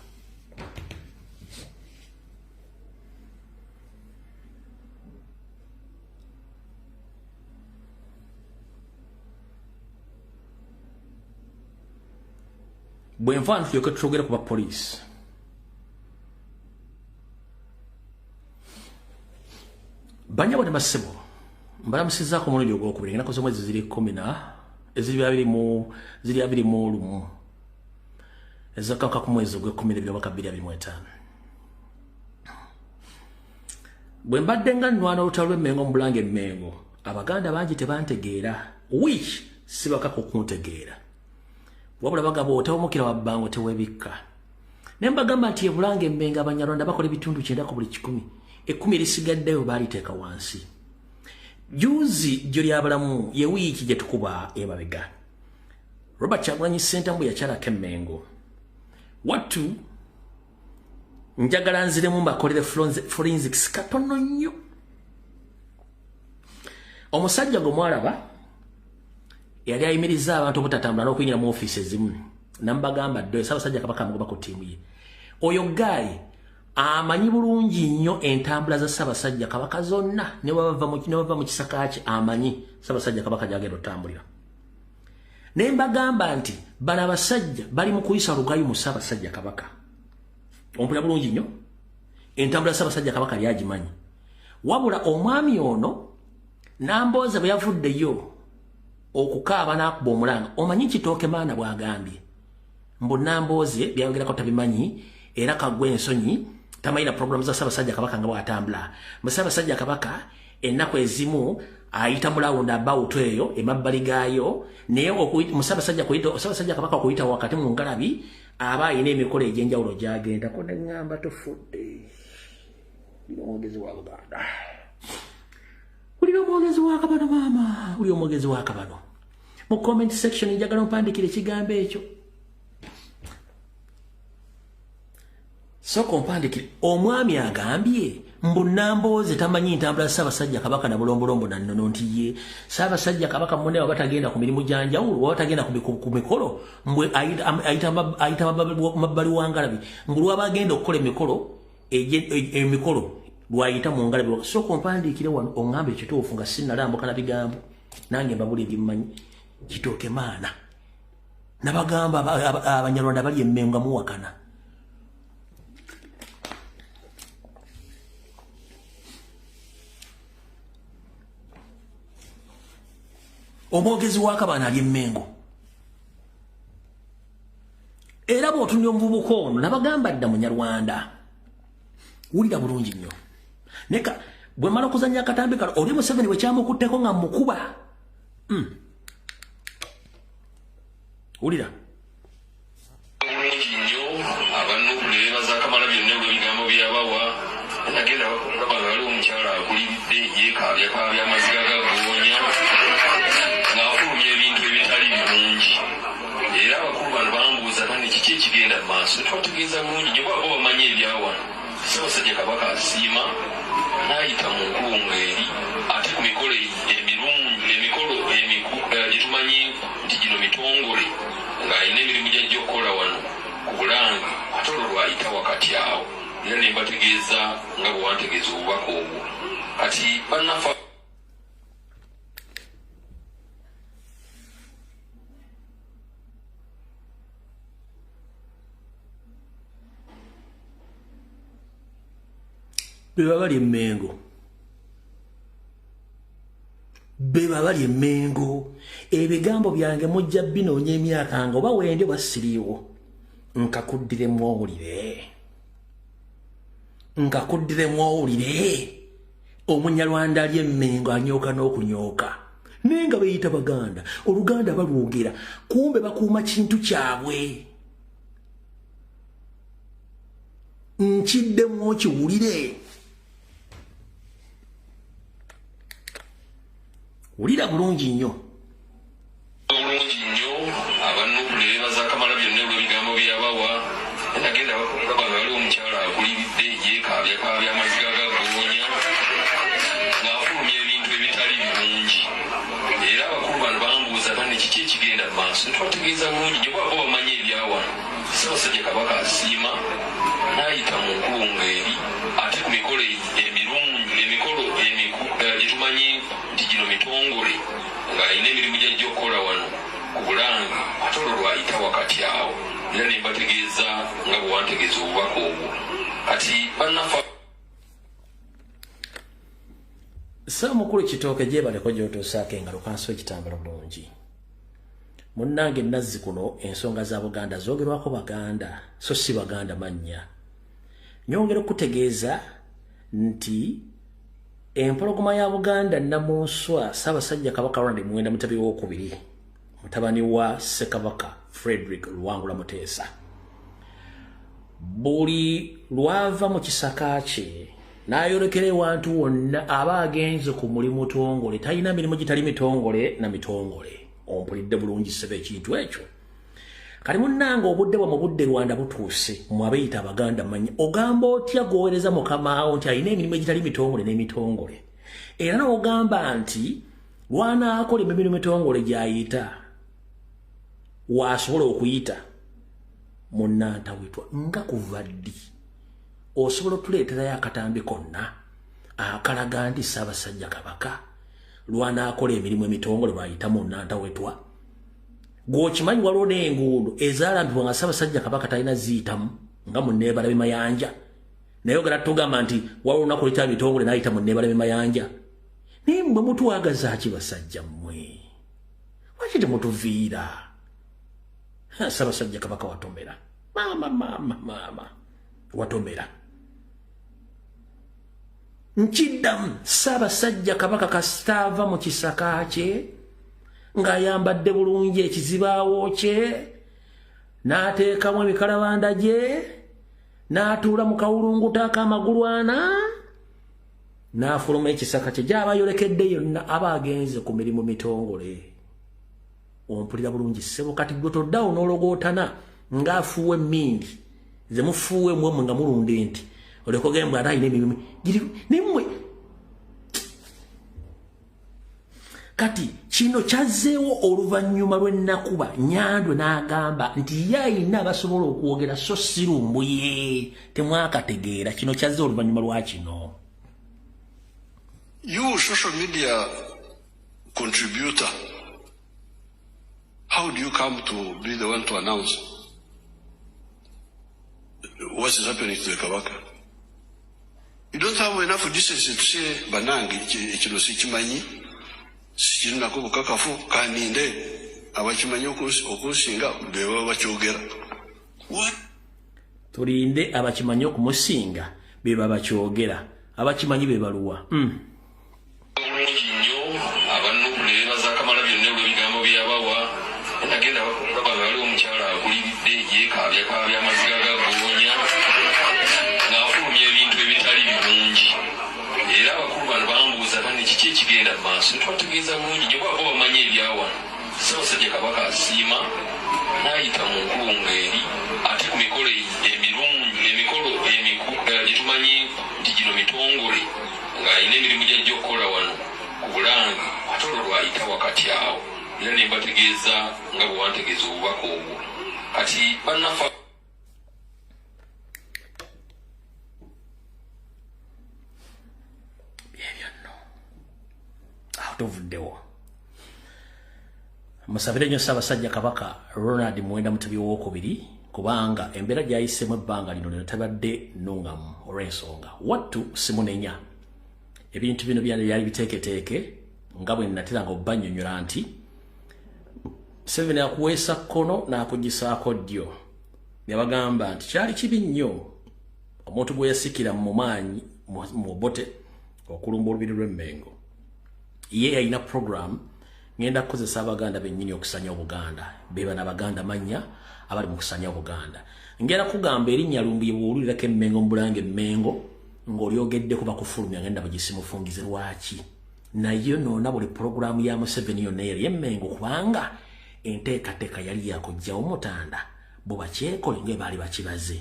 Bwenfano tuyoke tutogera kuba police. Banyabo ne masebo. Mbala musizako mulidi ogwokubiri ngina kozo mwezi ziri 10 eziri abiri mu lumu. Ezakaka ku mwezi ogwe 10 byobaka 2025. Bwembadde nga nwana olutalwe Mengo Mbulange Mengo. Abaganda bangi tebantegeera. Which sibaka kukuntegeera. Wabula bagabo otawomukira wabbango tewebikka. Nembagamba nti Bulange Mmengo Abanyarwanda bakola bitundu 9 ku buli 10. 10 lisigaddeyo baliteeka wansi. Juzi joli abalamu ye wiki gye tukuba emabega. Robert Kyagulanyi Ssentamu yakyalako Mmengo. Watu njagala nziremu mbakolere forensics katono nnyo. Omusajja gwe mwalaba yali ayimiriza abantu obutatambula n'okuyingira mu office ezimu. Nambagamba ddo Ssaabasajja Kabaka amugoba ku ttiimu ye. Oyo gayi amanyi bulungi nnyo entambula za Ssaabasajja Kabaka zonna ne bava mu kisaka kye amanyi Ssaabasajja Kabaka gy'agenda otambulira. Ne mbagamba nti bano abasajja bali mu kuyisa lugayi mu Ssaabasajja Kabaka. Ompulira bulungi nnyo entambula Ssaabasajja Kabaka lyagimanyi. Wabula omwami ono Nambooze bwe yavuddeyo okukaaba n'akuba omulanga omanyi Kitooke Maana bw'agambye mbu Nambooze byayogerako tabimanyi era kagwe ensonyi tamayina programu za Ssaabasajja Kabaka nga bw'atambula. Mu Ssaabasajja Kabaka ennaku ezimu ayita mulawunda about eyo emabbali gaayo naye mu Ssaabasajja Kabaka okuyita wakati mu ngalabi aba ayina emikolo egy'enjawulo gy'agendako ne ŋŋamba tofudde. Omwogezi wa Buganda. Uli omwogezi wa Kabano maama, uli omwogezi wa Kabano. Mu comment section njagala mpandikire ekigambo ekyo. Soko mpandikire omwami agambye mbu Nambooze tamanyi ntambula Ssaabasajja Kabaka na bulombolombo na nnono nti ye Ssaabasajja Kabaka munne waba tagenda ku mirimu gyanjawulo waba tagenda ku mikolo mbwe ayita mabbali wa ngalabi mbu lwaba agenda okukola emikolo lwayita mu ngalabi. Soko mpandikire wano oŋŋambe ekituufu nga sinnalambuka na bigambo nange mbabula ebimmanyi. Kitooke Maana nabagamba Abanyarwanda bali Mmengo muwakana. Omwogezi wa Kabano ali Mmengo. Era bw'otunnya omuvubuka ono nabagamba dda Munyarwanda Wulira bulungi nnyo. Neka bwe mala kuzanya akatambi kalo oli Museveni bwe kyamukutteko nga mukuba. Wulira. Ssaabasajja Kabaka asiima n'ayita mu nkulungeri ate ku mikolo emirungi emikolo gye tumanyi nti gino mitongole ng'alina emirimu gy'ajja okukola wano ku Bulange ate olwo lwayita wakati awo era ne mbategeeza nga bwe wantegeeza obubaka obwo kati bannafa Beba bali emengo ebigambo byange mujja binoonya emyaka nga oba wende wasiriiwo nkakuddiremu owulire Omunyarwanda ali emengo anyooka n'okunyooka naye nga bayita Baganda Oluganda balwogera kumbe bakuuma kintu kyabwe nkiddemu okiwulire. Wulira bulungi nnyo. Abantu beebaza Kamala byonna olw'ebigambo byabawa nagenda bakaba wali omukyala akulidde yeekaabya amaziga gagoonya ng'afulumya ebintu ebitali birungi era abakulu bano bambuuza bane kiki ekigenda mu maaso ntwategeeza bulungi nnyo bwaba bamanyi ebyawano. Ssaabasajja Kabaka asiima n'ayita mu nkulungeri ate ku mikolo emirungi emikolo gye tumanyi nti gino mitongole ng'alina emirimu gy'ajja okukola wano ku Bulange ate olwo lwayita wakati awo era ne mbategeeza nga bwe wantegeeza obubaka obwo kati bannafa Saamukulu Kitooke gyebaleko gy'otuusaako engalo kansi ekitambala bulungi. Munnange Nazzi kuno ensonga za Buganda zoogerwako Baganda so si Baganda mannya. Nyongera okutegeeza nti empologoma ya Buganda Namunswa Ssaabasajja Kabaka Ronald Muwenda Mutabi w'okubiri mutabani wa Ssekabaka Frederick Luwangula Muteesa buli lwava mu kisaka kye n'ayolekera ewantu wonna aba agenze ku mulimu tongole talina mirimu gitali mitongole na mitongole. Ompulidde bulungi ssebe ekintu ekyo. Kali munnanga obudde bwa mu budde Rwanda butuuse mwabeyita Abaganda manyi ogamba otya gowereza Mukama nti alina emirimu egitali mitongole n'emitongole era n'ogamba nti lwana akola emirimu mitongole gy'ayita waasobola okuyita munnanta wetwa nga kuva ddi osobola otuleeterayo akatambi konna akalaga nti Ssaabasajja Kabaka lwana akola emirimu emitongole lwayita munnanta wetwa gwokimanyi waliwo n'enguudo ezaalambibwa nga Ssaabasajja Kabaka talina ziyitamu nga mu Neebalabe Mayanja naye ogala tugamba nti waliwo olunaku luyita mitongole n'ayita mu Neebalabe Mayanja naye mmwe mutwagaza ki basajja mmwe lwaki temutuviira Ssaabasajja Kabaka watomera maama watomera nkiddamu Ssaabasajja Kabaka kasitaava mu kisaka kye ng'ayambadde bulungi ekizibaawo kye n'ateekamu emikalabanda gye n'atuula mu kawulunguta ak'amagulu ana n'afuluma ekisaka kye gy'aba yolekedde yonna aba agenze ku mirimu mitongole. Ompulira bulungi ssebo kati gwe toddawo n'ologootana ng'afuuwa emmindi ze mufuuwe mmwe nga mulunde nti oleko gembwe ate alina emirimu giri nimmwe kati kino kyazzeewo oluvannyuma lw'ennakuba Nyandwe n'agamba nti ye ayina abasobola okwogera so si lumbuye temwakategeera kino kyazzeewo oluvannyuma lwa kino. You social media contributor, how do you come to be the one to announce what is happening to the Kabaka? You don't have enough decency to say banange ekino sikimanyi sikirinako bukakafu kaninde abakimanyi okusinga beba bakyogera. What? Tulinde abakimanyi okumusinga beba bakyogera abakimanyi bebaluwa bulungi nnyo abanuku ne bebaza Kamala byonna olw'ebigambo byabawa nagenda bakaba waliwo omukyala akulidde yeekaabya amaziga gagonya ng'afulumya ebintu ebitali birungi era abakulu bano bambuuza bane kiki ekigenda mu maaso netwategeeza bulungi nnyo bwaba bamanyi ebyawa Ssaabasajja Kabaka asiima n'ayita mu nkulungo eri ate ku mikolo emikolo gyetumanyi nti gino mitongole ng'alina emirimu gyajja okukola wano ku Bulange ate olwo lwayita wakati awo era ne mbategeeza nga bwe wantegeeza obubaka obwo kati bannafa ebyo nno awo tovuddewo musabire nnyo Ssaabasajja Kabaka Ronald Muwenda Mutebi II kubanga embeera gy'ayisemu ebbanga lino lino tabadde nnungamu olw'ensonga wattu simunenya ebintu bino byali biteeketeeke nga bwe nateranga obbannyonnyola nti Museveni akuweesa kkono n'akugisaako ddyo yabagamba nti kyali kibi nnyo omuntu gwe yasikira mu maanyi mu bote okulumba olubiri lw'Emmengo ye yalina program ngenda kukozesa abaganda bennyini okusanya Obuganda beba n'abaganda mannya abali mu kusanya Obuganda ngenda kugamba erinnya Lumbuye bw'owulirako Emmengo mu Bulange Emmengo ng'olyogeddeko bakufulumya ngenda bagisimufungize lwaki naye noona buli programu ya Museveni yonna eri Emmengo kubanga enteekateeka yali yakugyawo Mutanda bo bakyekole ng'ebaali bakibaze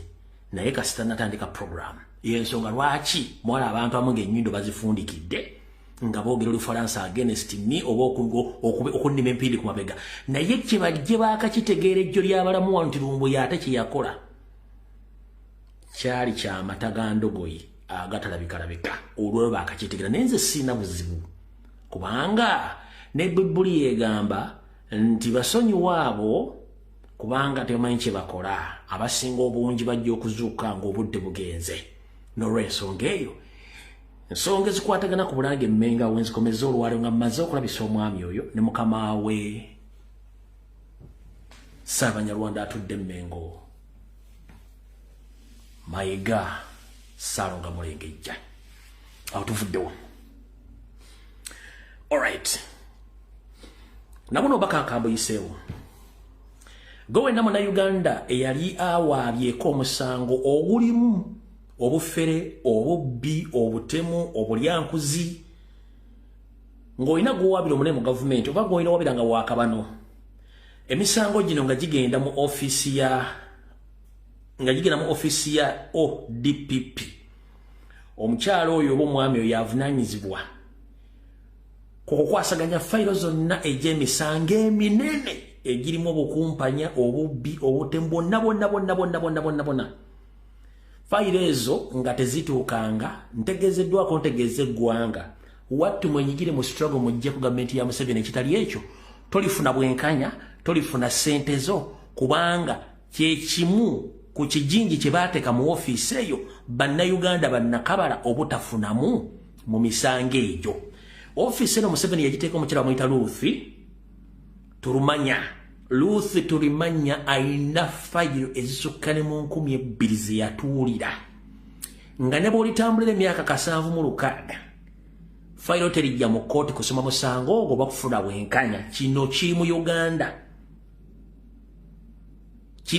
naye kasita natandika programu y'ensonga lwaki mwala abantu amu ng'ennyindo bazifundikidde nga boogera olufalansa against me oba okunnima empindi ku mabega naye kye bajje baakakitegeera ejjo ly'abalamu wano nti Lumbuye ate kye yakola kyali kya mata ga ndogoyi agatalabika olwo baakakitegeera naye nze siina buzibu kubanga ne Bibuli yeegamba nti basonyiwa abo kubanga tebamanyi kye bakola abasinga obungi bajja okuzuuka ng'obudde bugenze n'olw'ensonga eyo ensonga ezikwatagana ku Bulange Emmengo awo nzikomeza olwaleero nga mmaze okulabisa omwami oyo ne mukama we Ssaabanyarwanda atudde Emmengo Mayiga Ssaalonga Mulengejja awo tuvuddewo alright nabuno bakakambo yiseewo gwe wenna Munnayuganda eyali awaabyeko omusango ogulimu obufere obubbi obutemu obulyankuzi ng'olina gw'owaabira omune mu gavumenti oba gw'olina wabira nga waakabano emisango gino nga gigenda mu ofiisi ya ODPP omukyalo oyo oba omwami oyo avunaanyizibwa ku kukwasaganya fayiro zonna egy'emisango eminene egirimu obukumpanya obubbi obutemu bonna fayiro ezo nga tezituukanga ntegeezeddwako ntegeeza eggwanga wattu mwenyigire mu struggle mujje ku gavumenti ya Museveni ekitali ekyo tolifuna bwenkanya tolifuna ssente zo kubanga kyekimu ku kijingi kye baateeka mu ofiisi eyo bannayuganda bannakabala obutafunamu mu misango egyo ofiisi eno Museveni yagiteeka omukyala bamuyita Ruth Tulimanya ayina fayiro ezisukka ne mu 2,000 ze yatuulira nga ne bw'olitambulira emyaka 76 fayiro terijja mu kkooti kusoma musango ogwo bakufuna bwenkanya kino kiri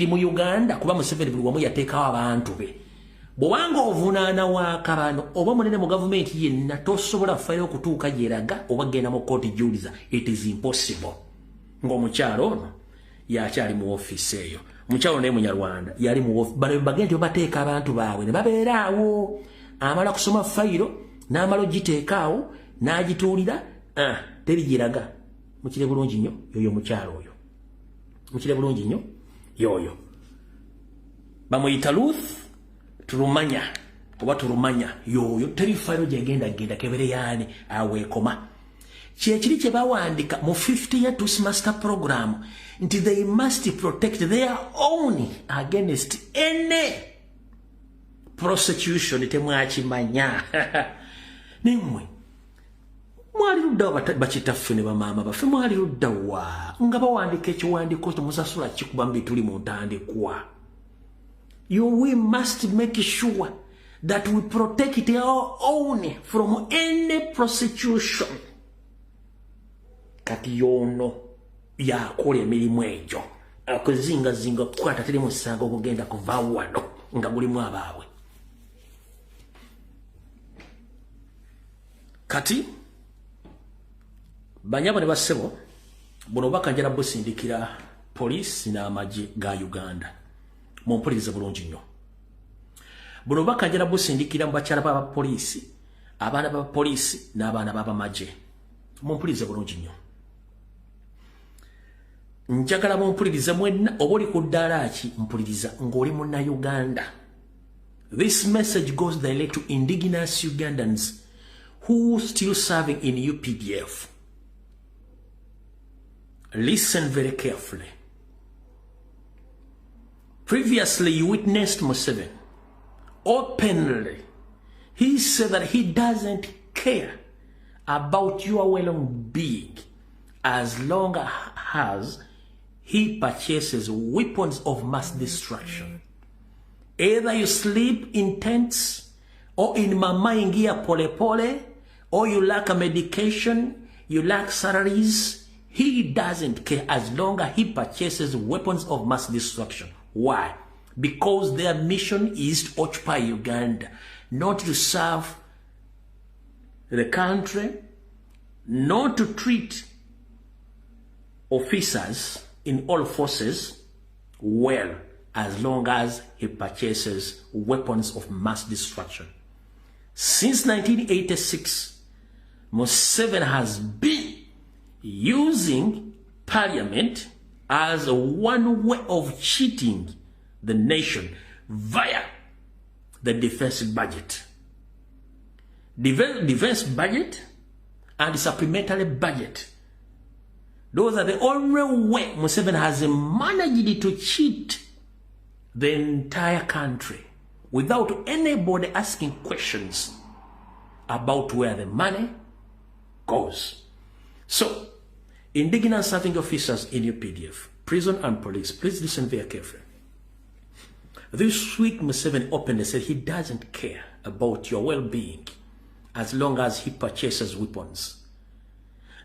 mu Uganda kuba Museveni buli wamu yateekawo abantu be bw'obanga ovunaana waakabano oba munene mu gavumenti yenna tosobola fayiro okutuuka gyeraga oba genda mu kkooti gyuliza it is impossible ng'omukyalo ono yakyali mu ofiisi eyo omukyalo naye Munyarwanda yali mu bano bagenti bateeka abantu baabwe ne babeera awo amala kusoma fayiro n'amala ogiteekaawo n'agituulira terigiraga mukire bulungi nnyo yoyo omukyalo oyo mukire bulungi nnyo yoyo bamuyita Ruth Tulumanya oba Tulumanya yoyo teri fayiro gyegenda kebere yaani aweekoma kyekiri kye bawandika mu 50-year Toastmaster program nti they must protect their own against any prosecution temwakimanya nimwe mwali ludda bakitaffe ne bamaama baffe mwali ludda wa nga bawandika ekiwandiiko temusasula kikuba mbi tuli mu ntandikwa we must make sure that we protect our own from any prostitution. Kati yono ya kule emirimu ejo akuzinga kukwata teri musango okugenda kuva wano nga mulimu abaabwe. Kati banyabo ne basebo buno bakanjala busindikira police n'amagye ga Uganda mumpulirize bulungi nnyo. Buno bakanjala busindikira mbakyala baba police, abaana baba police n'abaana baba magye mumpulirize bulungi nnyo. Njagala mumpulirize mwenna obuli ku ddaala ki mpuliriza ng'oli munna Uganda. This message goes direct to indigenous Ugandans who still serving in UPDF. Listen very carefully. Previously, you witnessed Museveni openly. He said that he doesn't care about your well-being as long as he purchases weapons of mass destruction. Either you sleep in tents or in mama ingia pole pole, or you lack a medication, you lack salaries. He doesn't care as long as he purchases weapons of mass destruction. Why? Because their mission is to occupy Uganda, not to serve the country, not to treat officers in all forces well, as long as he purchases weapons of mass destruction. Since 1986, Museveni has been using parliament as one way of cheating the nation via the defense budget. Defense budget and supplementary budget. Those are the only way Museveni has managed to cheat the entire country without anybody asking questions about where the money goes. So, indigenous serving officers in UPDF, prison and police, please listen very carefully. This week, Museveni openly said he doesn't care about your well-being as long as he purchases weapons.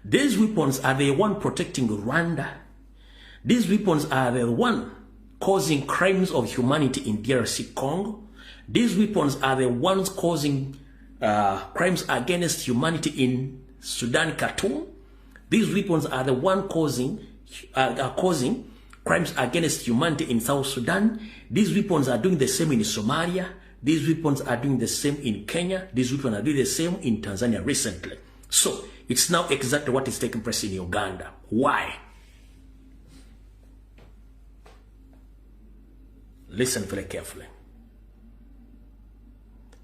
These weapons are the one protecting Rwanda. These weapons are the one causing crimes of humanity in DRC Congo. These weapons are the ones causing crimes against humanity in Sudan, Khartoum. These weapons are the one causing crimes against humanity in South Sudan. These weapons are doing the same in Somalia. These weapons are doing the same in Kenya. These weapons are doing the same in Tanzania recently. So, it's now exactly what is taking place in Uganda. Why? Listen very carefully.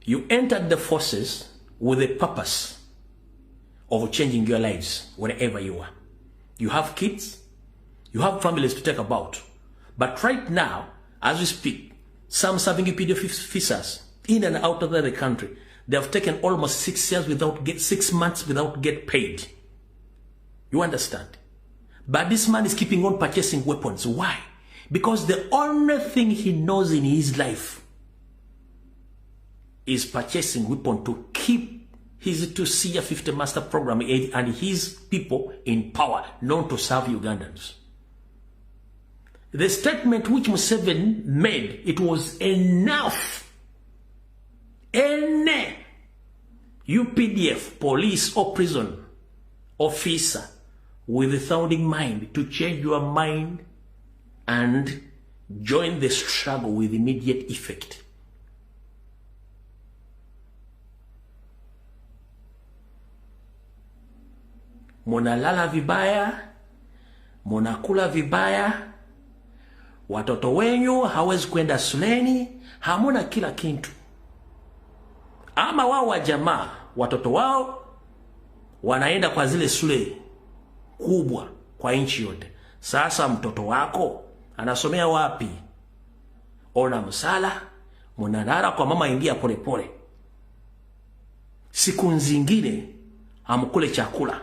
You entered the forces with a purpose of changing your lives wherever you are. You have kids, you have families to take about. But right now, as we speak, some serving UPDF officers in and out of the country, they have taken almost 6 years without 6 months without get paid. You understand? But this man is keeping on purchasing weapons. Why? Because the only thing he knows in his life is purchasing weapons to keep his 2-year 50 master program and his people in power, not to serve Ugandans. The statement which Museveni made, it was enough. Any UPDF, police or prison officer with a sounding mind to change your mind and join the struggle with immediate effect. Munalala vibaya, munakula vibaya, watoto wenyu hawezi kwenda shuleni, hamuna kila kitu. Ama wao wa jamaa, watoto wao wanaenda kwa zile shule kubwa kwa nchi yote. Sasa mtoto wako anasomea wapi? Ona msala, munalala kwa mama ingia pole pole. Siku nzingine hamkule chakula.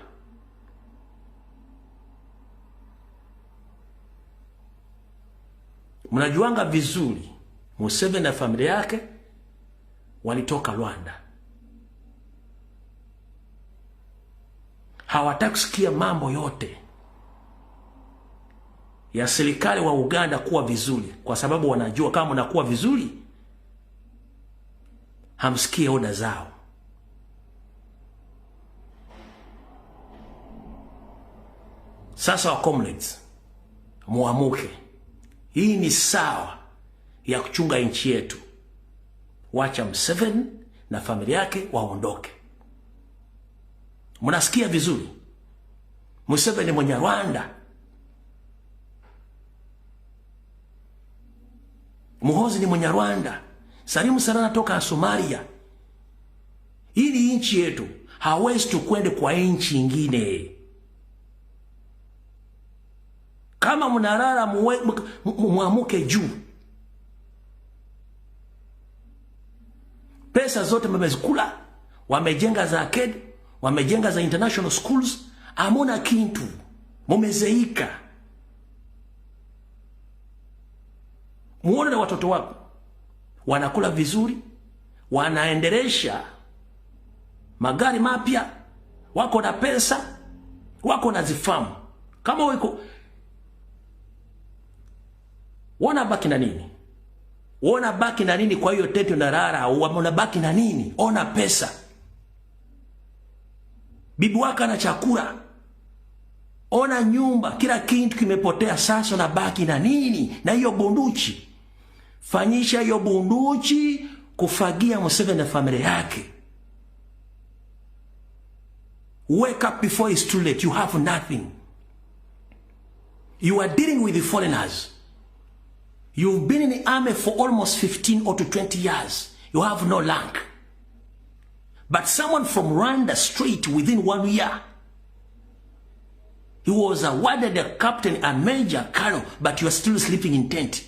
Mnajuanga vizuri Museveni na familia yake walitoka Rwanda. Hawataka kusikia mambo yote ya serikali wa Uganda kuwa vizuri, kwa sababu wanajua kama mnakuwa vizuri hamsikie oda zao. Sasa wa comrades, muamuke. Hii ni sawa ya kuchunga nchi yetu. Wacha Museveni na familia yake waondoke. Mnasikia vizuri? Museveni mwenye Rwanda, Muhoozi ni mwenye Rwanda, Salimu Sarana toka Somalia. Hili nchi yetu hawezi tukwende kwa nchi nyingine. Kama mnalala muamuke juu. Pesa zote mmezikula, wamejenga za arcade, wamejenga za international schools, amona kintu, mumezeika. Muone na watoto wako wanakula vizuri, wanaendelesha magari mapya, wako na pesa, wako na zifamu. Kama wiko wana baki na nini? Wana baki na nini? Kwa hiyo tete na rara, wana baki na nini? Ona pesa. Bibi waka na chakula, ona nyumba, kila kitu kimepotea. Sasa na baki na nini? Na hiyo bunduchi, fanyisha hiyo bunduchi kufagia Museveni na familia yake. Wake up before it's too late. You have nothing. You are dealing with the foreigners. You've been in the army for almost 15 or to 20 years. You have no rank. But someone from Rwanda straight within 1 year, he was awarded a captain, a major, colonel, but you are still sleeping in tent.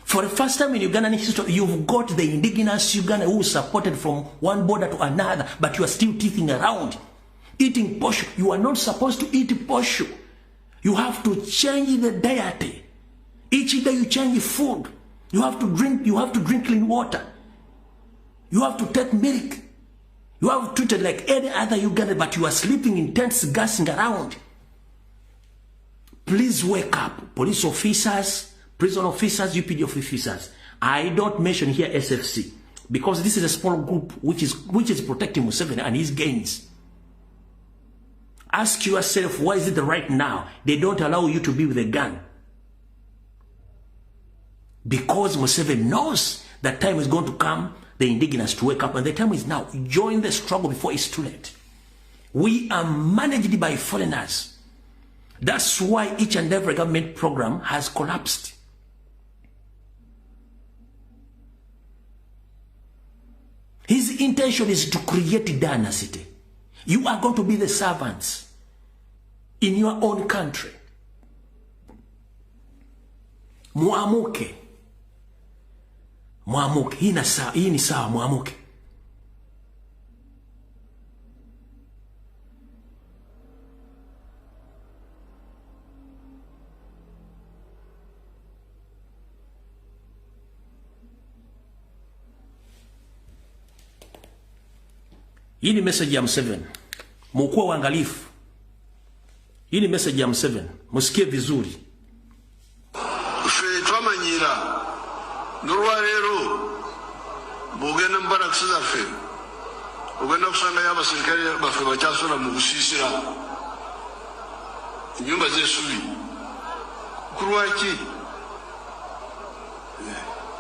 For the first time in Ugandan history, you've got the indigenous Uganda who supported from one border to another, but you are still teething around, eating posho. You are not supposed to eat posho. You have to change the diet. Each day you change food. You have to drink clean water. You have to take milk. You have treated like any other Ugandan, but you are sleeping in tents, gassing around. Please wake up. Police officers, prison officers, UPD officers. I don't mention here SFC because this is a small group which is protecting Museveni and his gains. Ask yourself, why is it right now they don't allow you to be with a gun? Because Museveni knows that time is going to come, the indigenous to wake up, and the time is now. Join the struggle before it's too late. We are managed by foreigners. That's why each and every government program has collapsed. His intention is to create dynasty. You are going to be the servants in your own country. Muamuke. Muamuke. Hii ni sawa, muamuke. Hii ni message ya Museveni. Mkuwa waangalifu. Hii ni message ya Museveni. Musikie vizuri. Twamanyira nurwa rero bugenda mbaraka zafe. Ugenda kusanga y'abasirikare bafe bacyasura mu gusisira. Inyumba z'esubi. Kurwaki?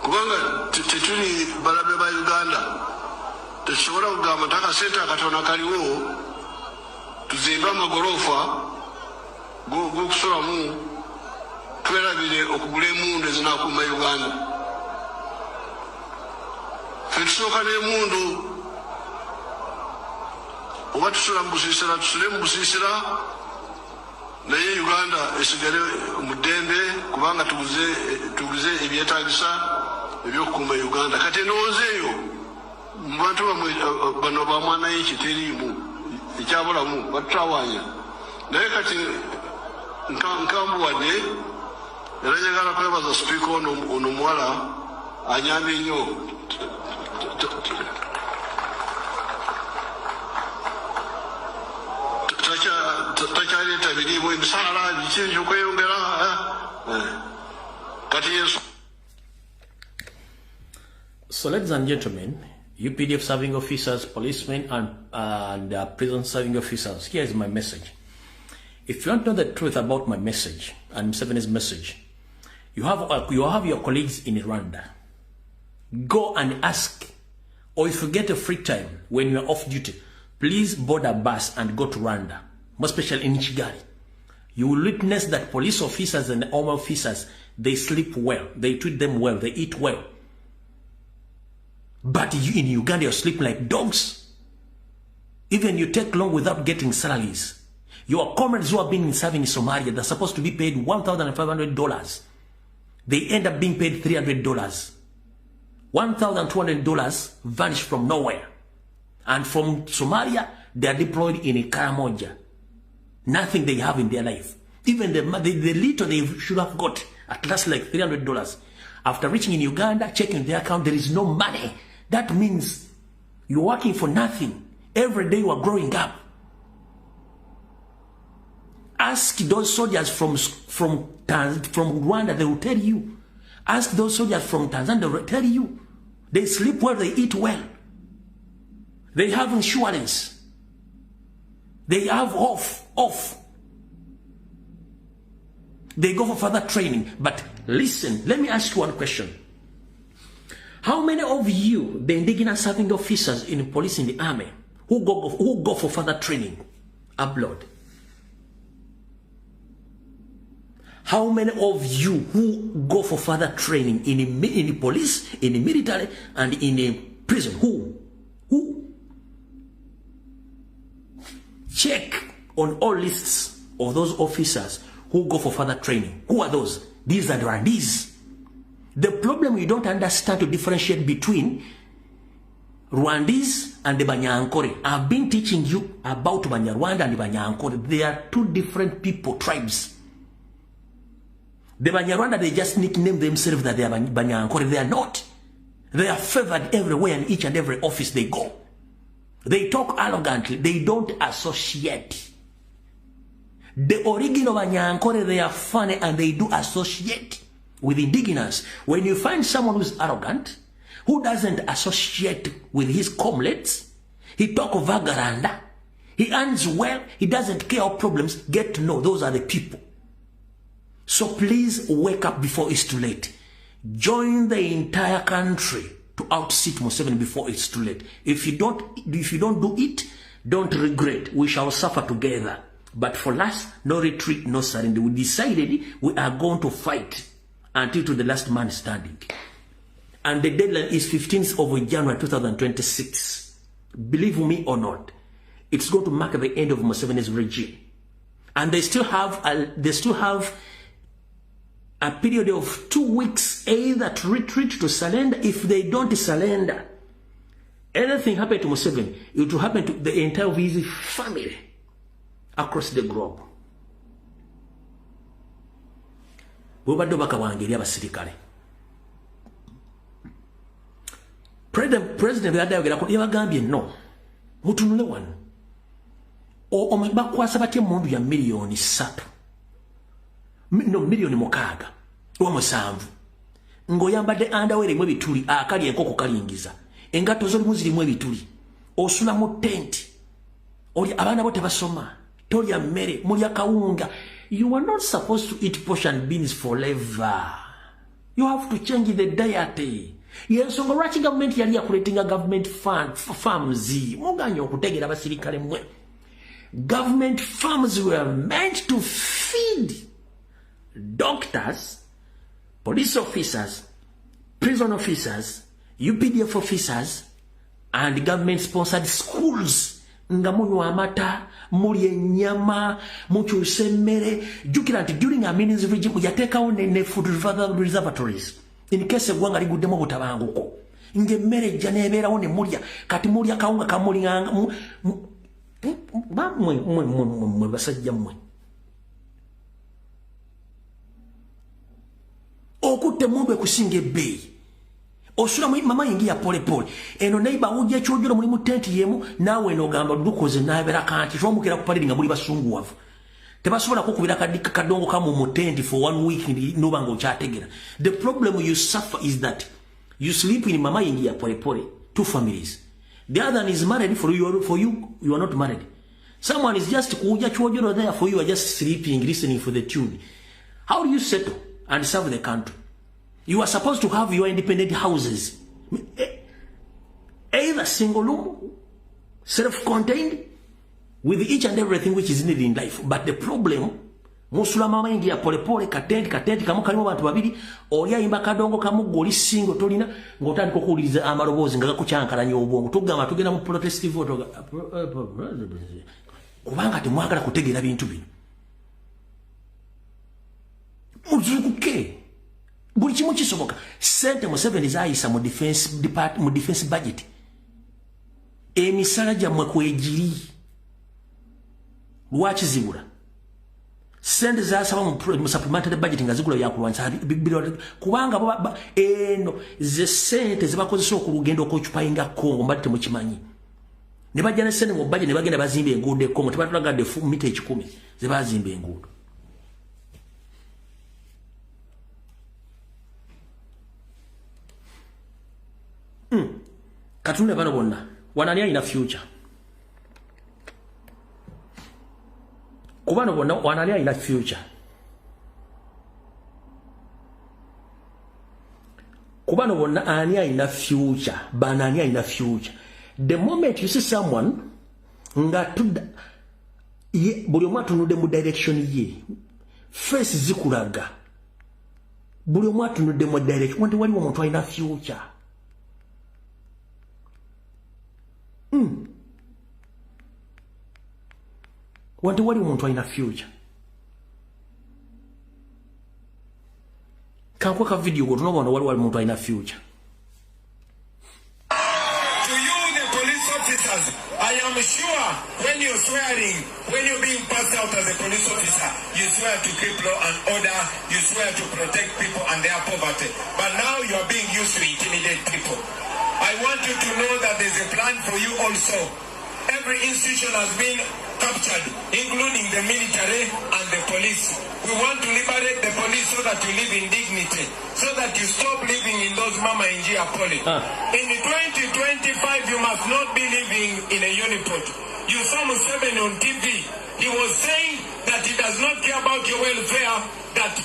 Kubanga tetuli balabe ba Uganda. Tushobora kugamba takasenta katona kaliwo tuzimba amagorofa go kusulamu twerabire okugula emundu ezinakuuma Uganda. Fetusooka n'emundu oba tusula mu busiisira tusule mu busiisira naye Uganda esigale mu ddembe kubanga tuguze ebyetaagisa ebyokukuuma Uganda. Kati endowooza Mbantu bano ba mwana y'iki teriimu ekyabulamu batutawanya naye kati nkambuwadde era njagala kwebaza sipiika ono muwala anyambe nnyo takyaleeta biriibwa emisaala biki okweyongera kati yesu. So, ladies and gentlemen, UPDF serving officers, policemen, and prison serving officers, here is my message. If you want to know the truth about my message and Museveni's message, you have your colleagues in Rwanda. Go and ask, or if you get a free time when you are off duty, please board a bus and go to Rwanda, more especially in Kigali. You will witness that police officers and army officers, they sleep well, they treat them well, they eat well. But you in Uganda, you sleep like dogs. Even you take long without getting salaries. Your comrades who have been serving in Somalia, they're supposed to be paid $1,500. They end up being paid $300. $1,200 vanish from nowhere. And from Somalia, they are deployed in Karamoja. Nothing they have in their life. Even the little they should have got, at least like $300. After reaching in Uganda, checking their account, there is no money. That means you're working for nothing. Every day you are growing up. Ask those soldiers from Rwanda, they will tell you. Ask those soldiers from Tanzania, they will tell you. They sleep well, they eat well. They have insurance. They have off. They go for further training. But listen, let me ask you one question. How many of you, the indigenous serving officers in the police, in the army, who go for further training abroad? How many of you who go for further training in the police, in the military, and in the prison? Who? Check on all lists of those officers who go for further training. Who are those? These are the Rwandese. The problem you don't understand to differentiate between Rwandese and the Banyankore. I've been teaching you about Banyarwanda and the Banyankore. They are two different people, tribes. The Banyarwanda, they just nickname themselves that they are Banyankore. They are not. They are favored everywhere in each and every office they go. They talk arrogantly. They don't associate. The original Banyankore, they are funny and they do associate with indigenous. When you find someone who's arrogant, who doesn't associate with his comrades, he talk of Vagaranda, he earns well, he doesn't care of problems, get to know those are the people. So please wake up before it's too late. Join the entire country to outsit Museveni before it's too late. If you don't do it, don't regret. We shall suffer together. But for us, no retreat, no surrender. We decided we are going to fight until to the last man standing. And the deadline is 15th of January 2026. Believe me or not, it's going to mark the end of Museveni's regime. And they still have a period of 2 weeks either to retreat, to surrender. If they don't surrender, anything happen to Museveni, it will happen to the entire of his family across the globe. Bubadde bakawangirya abasirikale. President yadayogera ko yabagambye no. Mutunule wano. Bakwasa batye mundu ya miliyoni 3. No, miliyoni 6 wa 7. Ngoyambadde andawere mwe bituli akali enkoko kalingiza. Engato zo limu zirimu ebituli. Osula mu tent. Oli abana bote basoma. Tolya mmere, mulya kawunga. You are not supposed to eat portion beans forever. You have to change the diet. Yes, so the government yali yakuletinga government farms. Muganyo okutegera abasirikale mwe. Government farms were meant to feed doctors, police officers, prison officers, UPDF officers, and government-sponsored schools. Nga munywa amata, mulye nyama, mukyuse mmere. Jukira nti during a means regime yateekawo ne food reservatories. In case eggwanga liguddemu obutabanguko. Ng'emmere ejja n'ebeerawo ne mulya. Kati mulya kawunga kamulinganga. Mwe basajja mmwe. Okutte mundu ekusinga ebbeeyi. osula mama ingia pole pole eno neighbor ujja kyojolo muri mu tent yemu nawe no gamba dukoze nabera kanti twomukira ku parade nga muri basungu wavu tebasobola kukubira kadika kadongo kama mu tent for 1 week no bango chategera. The problem you suffer is that you sleep in mama ingia pole pole, 2 families. The other one is married for you are not married. Someone is just kuja kyojolo there for you are just sleeping listening for the tune. How do you settle and serve the country? You are supposed to have your independent houses. Either single room, self-contained, with each and everything which is needed in life. But the problem, musula mama ingia pole pole katenti kamu kalimo bantu babiri olya imba kadongo kamu goli singo tolina ngotandika okuwuliriza amalobozi nga gakucyankalanya obwongo tugamba tugenda mu protest vote kubanga temwagala kutegeera bintu bino. Muzukuke buli kimu kisoboka. Sente Museveni zayisa mu defense budget. Emisala gyammwe kwegiri lwaki zibula. Sente zasaba mu supplementary budget nga zigula byakulwanyisa kubanga eno ze sente zibakozesa okulugendo okwocupayinga Congo mbadde temukimanyi. Ne bajja ne sente mu budget ne bagenda bazimba enguudo e Congo tebatulagadde mita 10 ze bazimba enguudo. Katunde bano bonna wanani alina future. Kubano bonna wanani alina future. Kubano bonna ani alina future. Banani alina future. The moment you see someone nga tuda buli omu atunudde mu direction ye face zikulaga buli omu atunudde mu direction wanti waliwo omuntu alina future. Wanti wali omuntu alina future. Kankweka video go tunobona wali omuntu alina future. To you the police officers, I am sure when you're swearing, when you're being passed out as a police officer, you swear to keep law and order, you swear to protect people and their poverty. But now you're being used to intimidate people. I want you to know that there's a plan for you also. Every institution has been captured, including the military and the police. We want to liberate the police so that you live in dignity, so that you stop living in those Mama Njia poli. In 2025, you must not be living in a uniport. You saw Museveni on TV. He was saying that he does not care about your welfare, that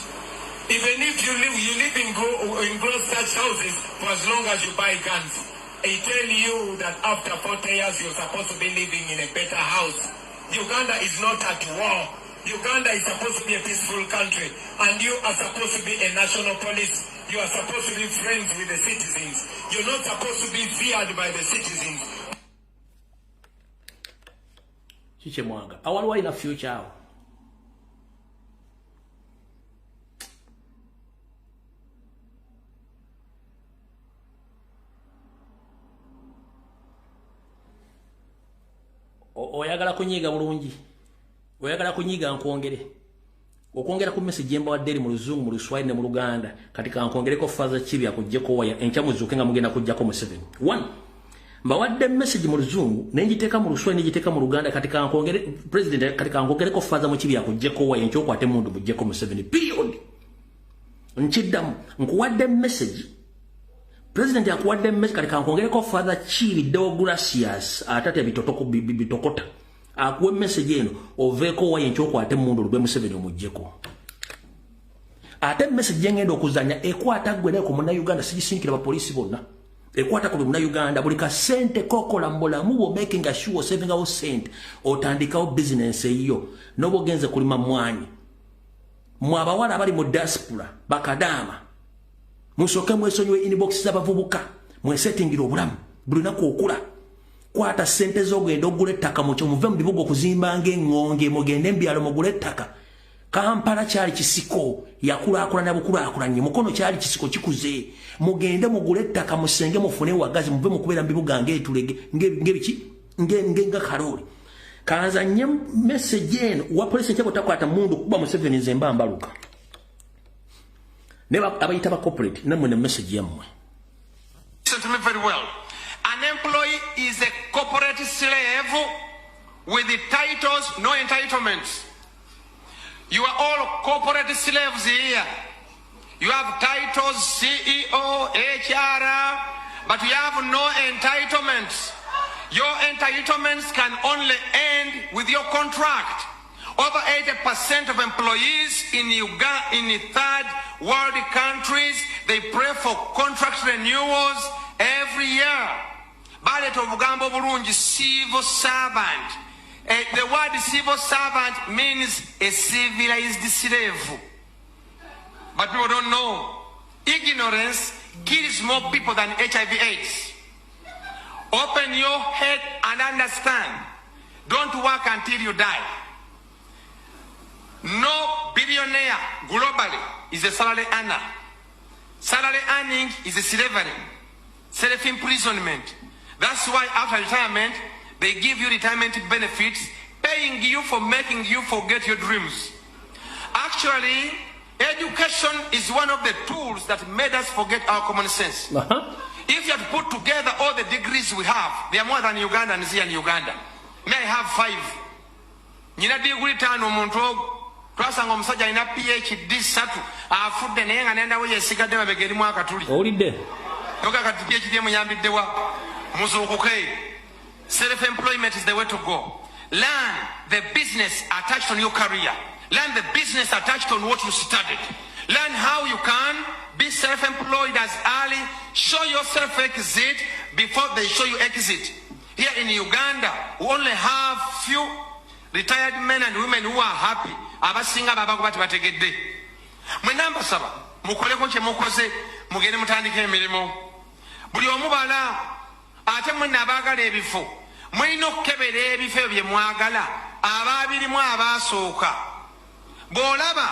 even if you live in gross such houses for as long as you buy guns. I tell you that after 40 years you're supposed to be living in a better house. Uganda is not at war. Uganda is supposed to be a peaceful country, and you are supposed to be a national police. You are supposed to be friends with the citizens. You're not supposed to be feared by the citizens. Chiche mwanga. Awaliwa ina future hao. Oyagala kunyiga bulungi. Oyagala kunyiga nkwongere. Okwongera ku message emba wa deri mu Luzungu mu Luswahili ne mu Luganda katika nkwongereko faza chibi akujjeko waya enchamuzuke nga mugenda kujjako mu 7. 1. Mbawadde message mu Luzungu nenjiteka mu Luswahili njiteka mu Luganda katika nkwongere president katika nkwongereko faza mu chibi akujjeko waya enchokwate mundu bujjeko mu 7 period. Nchiddamu nkuwadde message President yakuwadde message katika nkwongereko faza chibi Deogracias atate bitokota. Akuwe message eno oveko waye nchoko ate mundu lube Museveni omujjeko. Ate message ngendo okuzanya ekwata gwene ku muna Uganda sijisinkira ba police bonna. Ekwata ku muna Uganda bulika sente kokola mbola mubo making a sure saving our cent otandika business eyo nobo genze kulima mwanyi. Mwaba wala abali mu diaspora bakadama. Musoke mwesonywe inbox z'abavubuka mwesettingira obulamu bulina okula. Kwata sente zogenda ogule ettaka mu kyomuve mu bibuga okuzimba ng'engonge mugende mbyalo mugule ettaka. Kampala kyali kisiko yakulaakulanya bukulaakulanye mukono kyali kisiko kikuze mugende mugule ettaka musenge mufune wagazi muve mu kubeera mu bibuga ng'etulege ng'ebiki nga kaloli. Kanza nye message eno wa police kyako takwata mundu kuba Museveni nze mbaluka. Neba abayita ba corporate namwe ne message yamwe. Listen to me very well. An employee is a corporate slave with the titles, no entitlements. You are all corporate slaves here. You have titles, CEO, HR, but you have no entitlements. Your entitlements can only end with your contract. Over 80% of employees in the third world countries, they pray for contract renewals every year. Ballet of Gambo Burunji, civil servant. The word civil servant means a civilized slave. But people don't know. Ignorance kills more people than HIV/AIDS. Open your head and understand. Don't work until you die. No billionaire globally is a salary earner. Salary earning is a slavery, self-imprisonment. That's why after retirement, they give you retirement benefits, paying you for making you forget your dreams. Actually, education is one of the tools that made us forget our common sense. If you had put together all the degrees we have, they are more than Ugandans here in Uganda. May I have 5? Nina degree tano muntu twasanga omusajja alina PhD 3 afudde naye nga nenda we yesigadde babegeri mwaka tuli. Olidde. Yoga kati PhD muyambidde wa muzuukuke. Self-employment is the way to go. Learn the business attached on your career. Learn the business attached on what you studied. Learn how you can be self-employed as early. Show yourself exit before they show you exit. Here in Uganda, we only have few retired men and women who are happy. Abasinga babakubati bategedde. Mwenamba saba, mukoleko kye mukoze, mugende mutandike emirimu. Buli omubala ate mwenna abaagala ebifo. Mulina okukebera ebifo bye mwagala abaabirimu abaasooka. Bw'olaba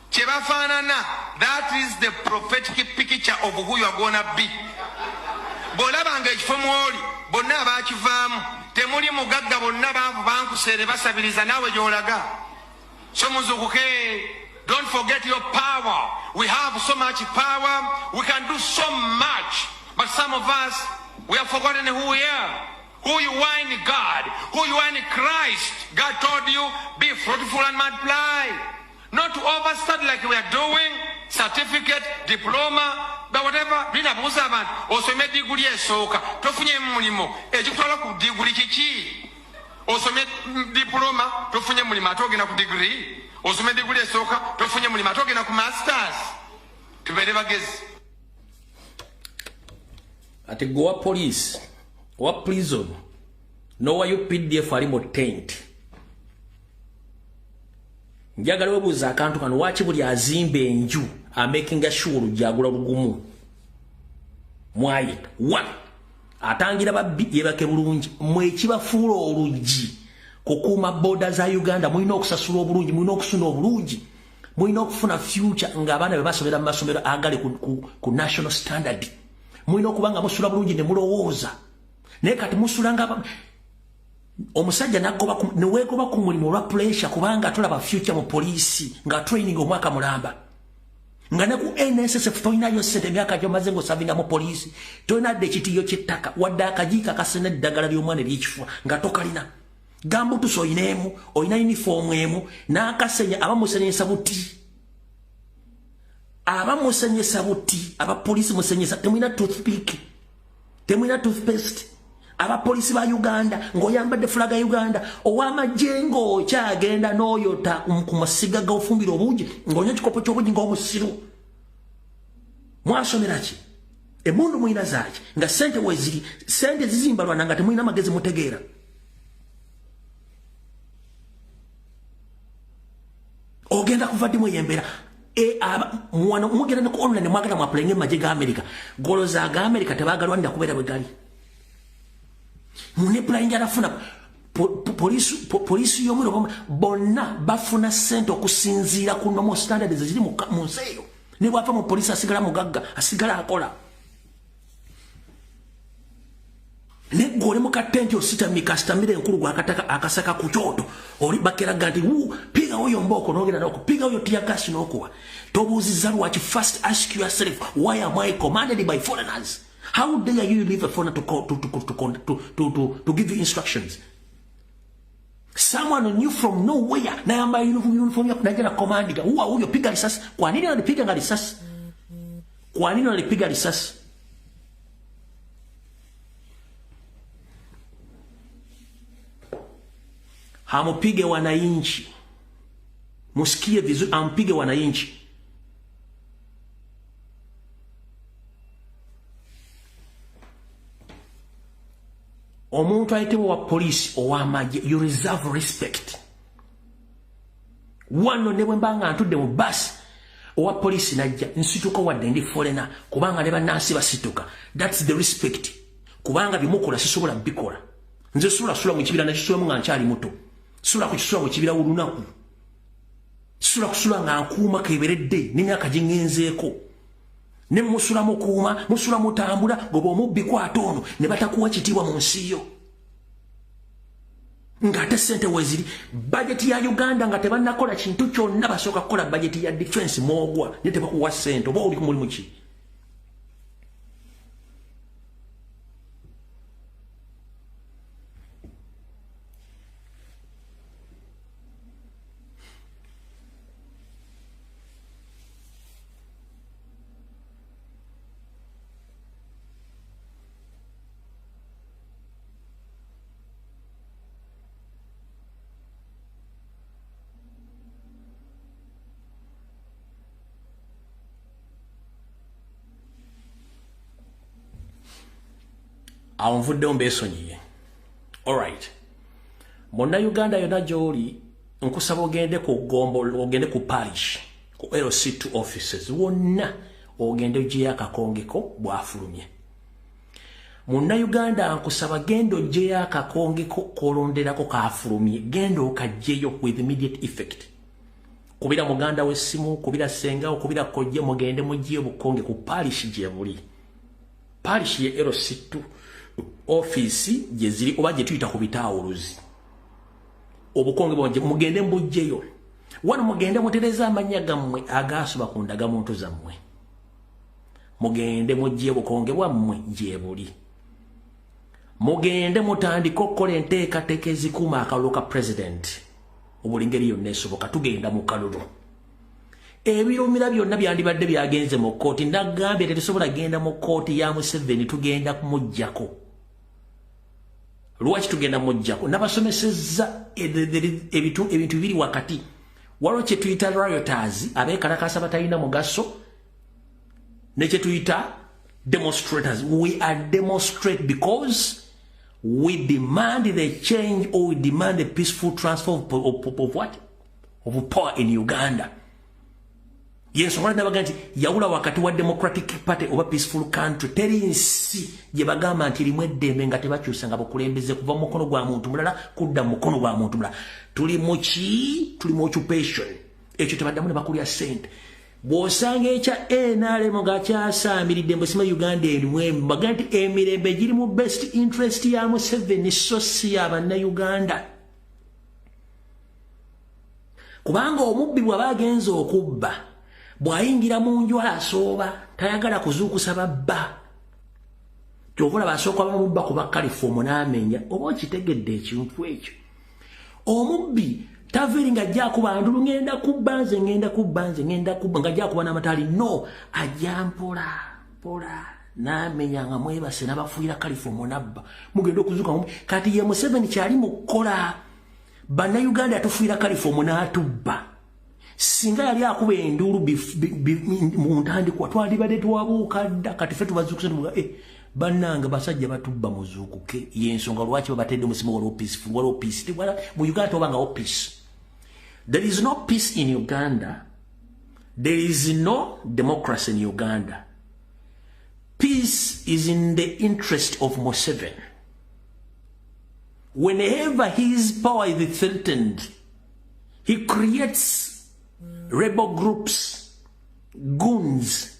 kye bafaanana, that is the prophetic picture of who you are gonna be. Bw'olaba ng'ekifo mw'oli bonna abaakivaamu temuli mugagga bonna baavu bankuseere basabiriza naawe gy'olaga. So muzukuke, don't forget your power. We have so much power. We can do so much. But some of us, we have forgotten who we are. Who you are in God. Who you are in Christ. God told you, be fruitful and multiply. Not to overstudy like we are doing. Certificate, diploma, but whatever. Bina buzaban. Also made degree soka. Tofunye mulimo. Ejukutala ku degree kiki. Osome diploma tofunye mulimo atogena ku degree. Osome degree soka tofunye mulimo atogena ku masters. Tubere bagezi. Ate go police or prison. No why you PDF alimo tent. Njagala webuza akantu kano wachi buli azimbe enju making sure jagula bugumu. Mwaye one atangira babiyebake bulungi mwekiba fulo oluji kokuma border za Uganda mulina okusasula obulungi mulina okusuna obulungi mulina okufuna future ng'abaana be basobera mu masomero agali ku national standard mulina okubanga musula bulungi ne mulowooza naye kati musulanga omusajja neweegoba ku mulimu olwa pressure kubanga tulaba future mu poliisi nga training omwaka mulamba nga ne ku NSSF toyinayo ssente emyaka gyomaze ng'osavinga mu poliisi toyinadde ekitiyo ky'ettaka wadde akajiika kasena eddagala ly'omwana ery'ekifuba nga tokalina gambutusi oyinaemu oyina yunifoomu emu n'akasenya abamusenyesa buti abapoliisi musenyesa temulina toothpick temulina toothpaste abapoliisi ba Uganda ng'oyambadde fulaga Uganda ow'amajjengo kyagenda n'oyota ku masiga g'ofumbira obungi ng'onywa ekikopo ky'obungi ng'omusiru mwasomera ki emundu mulina zaaki nga ssente weziri ssente zizimbalwana nga temulina magezi mutegeera ogenda kuva ddi mweyembera mugenda ne ku online mwagala mwapulenga emagye ga America goloza aga America tebaagalwanira kubeera bwe gali muneplayingi arafuna poliisi y'omuliro bonna bafuna ssente okusinziira ku normal standards ziri mu nsi eyo ne bw'ava mu poliisi asigala mugagga asigala akola ne gole mu katenti ositamika asitamire enkulu gw'akataka akasaka ku kyoto oli bakeraga nti piga oyo mbooko n'ogenda n'okupiga oyo tiyagasi n'okuwa tobuuzizza lwaki first ask yourself why am I commanded by foreigners. How dare you leave a foreigner to give you instructions? Someone knew from nowhere. Na yamba uniform ya kunaja na commandika. Huyo piga risasi. Kwa nini walipiga risasi? Kwa nini walipiga risasi? Hamupige wananchi. Musikie vizuri, ampige wananchi. Omuntu ayitibwa wa police ow'amagye, you reserve respect. Wano ne bwe mbanga ntudde mu bus owa police najja nsituka wadde ndi foreigner kubanga ne bannansi basituka. That's the respect. Kubanga bimukola sisobola bikola. Nze sula mu kibira nakisulamu nga nkyali muto. Sula ku kisula mu kibira olunaku. Sula kusula nga nkuuma keberedde n'emyaka gye ngenzeeko. Ne musula mukuuma, musula mutambula, goba omubbi kwatono ne batakuwa kitiibwa mu nsi yo. Ng'ate ssente weziri, budget ya Uganda nga tebannakola kintu kyonna basooka kukola budget ya defense mwogwa ne tebakuwa ssente oba oli ku mulimu ki? Aonvuddeyo mbeesonyiye. Alright. Monna Uganda yonna gy'oli nkusaba ogende ku Gombo, ogende ku parish, ku LC2 offices wonna ogende ogyeyo akakongeko bw'afulumye. Monna Uganda nkusaba genda ogyeyo akakongeko kolonderako kaafulumye, genda okagyeyo with immediate effect. Kubira muganda w'essimu, kubira senga, kubira kojje mugende mugyeyo bukonge ku parish gye buli. Parish ye LC2 office gye ziri oba gye tuyita ku bitawuluzi. Obukonge bwanje mugende mbujjeyo. Wano mugende mutereza amanya gammwe agaasuba ku ndagamuntu zammwe. Mugende mujje bukonge bwammwe gye buli. Mugende mutandika okukola enteekateeka ezikuuma akalulu ka president. Obulingeri yonna esoboka tugenda mu kalulu. Ebirumira byonna byandibadde byagenze mu kkooti. Nagambye tetusobola genda mu kkooti ya Museveni, tugenda kumuggyako. Lwaki tugenda mujjako? Nabasomesezza ebintu biri wakati. Waliwo kye tuyita rioters, abeekalakaasa batalina mugaso, ne kye tuyita demonstrators. We are demonstrate because we demand the change, or we demand a peaceful transfer of what? Of power in Uganda. Yes, wala nabaga nti yawula wakati wa Democratic Party oba peaceful country teri nsi gye bagamba nti limwe eddembe nga tebakyusa nga bukulembeze kuva mu mukono gwa muntu mulala kudda mu mukono gwa muntu mulala. Tuli mu occupation. Ekyo tebaddamu ne bakulya ssente. Bw'osanga ekya NRM nga kyasaamiridde mbwesima Uganda erimu baga nti emirembe giri mu best interest ya Museveni so si y'Abannayuganda. Kubanga omubbi bw'aba agenza okubba bw'ayingira mu nju asooba tayagala kuzuukusa babba. Ky'okola basooka bamubba kuba kalifomu n'amenya. Oba okitegedde ekintu ekyo. Omubbi taveeri ng'ajja akuba ndulu ngenda kubba ng'ajja akuba n'amataali. No, ajja mpola n'amenya nga mwebase n'abafuuyira kalifomu n'abba. Mugenda okuzuuka mubbi. Kati ye Museveni kyali mu kukola. Bannayuganda yatufuuyira kalifomu n'atubba. Singa yali akuba enduulu mu ntandikwa twalibadde twabuuka dda. Kati ffe tubazuukusa tubuga bannange basajja batubba muzuukuke. Y'ensonga lwaki babatedde musimu waliwo peaceful, waliwo peace. Mu Uganda tobangawo peace. There is no peace in Uganda. There is no democracy in Uganda. Peace is in the interest of Museveni. Whenever his power is threatened, he creates rebel groups, goons,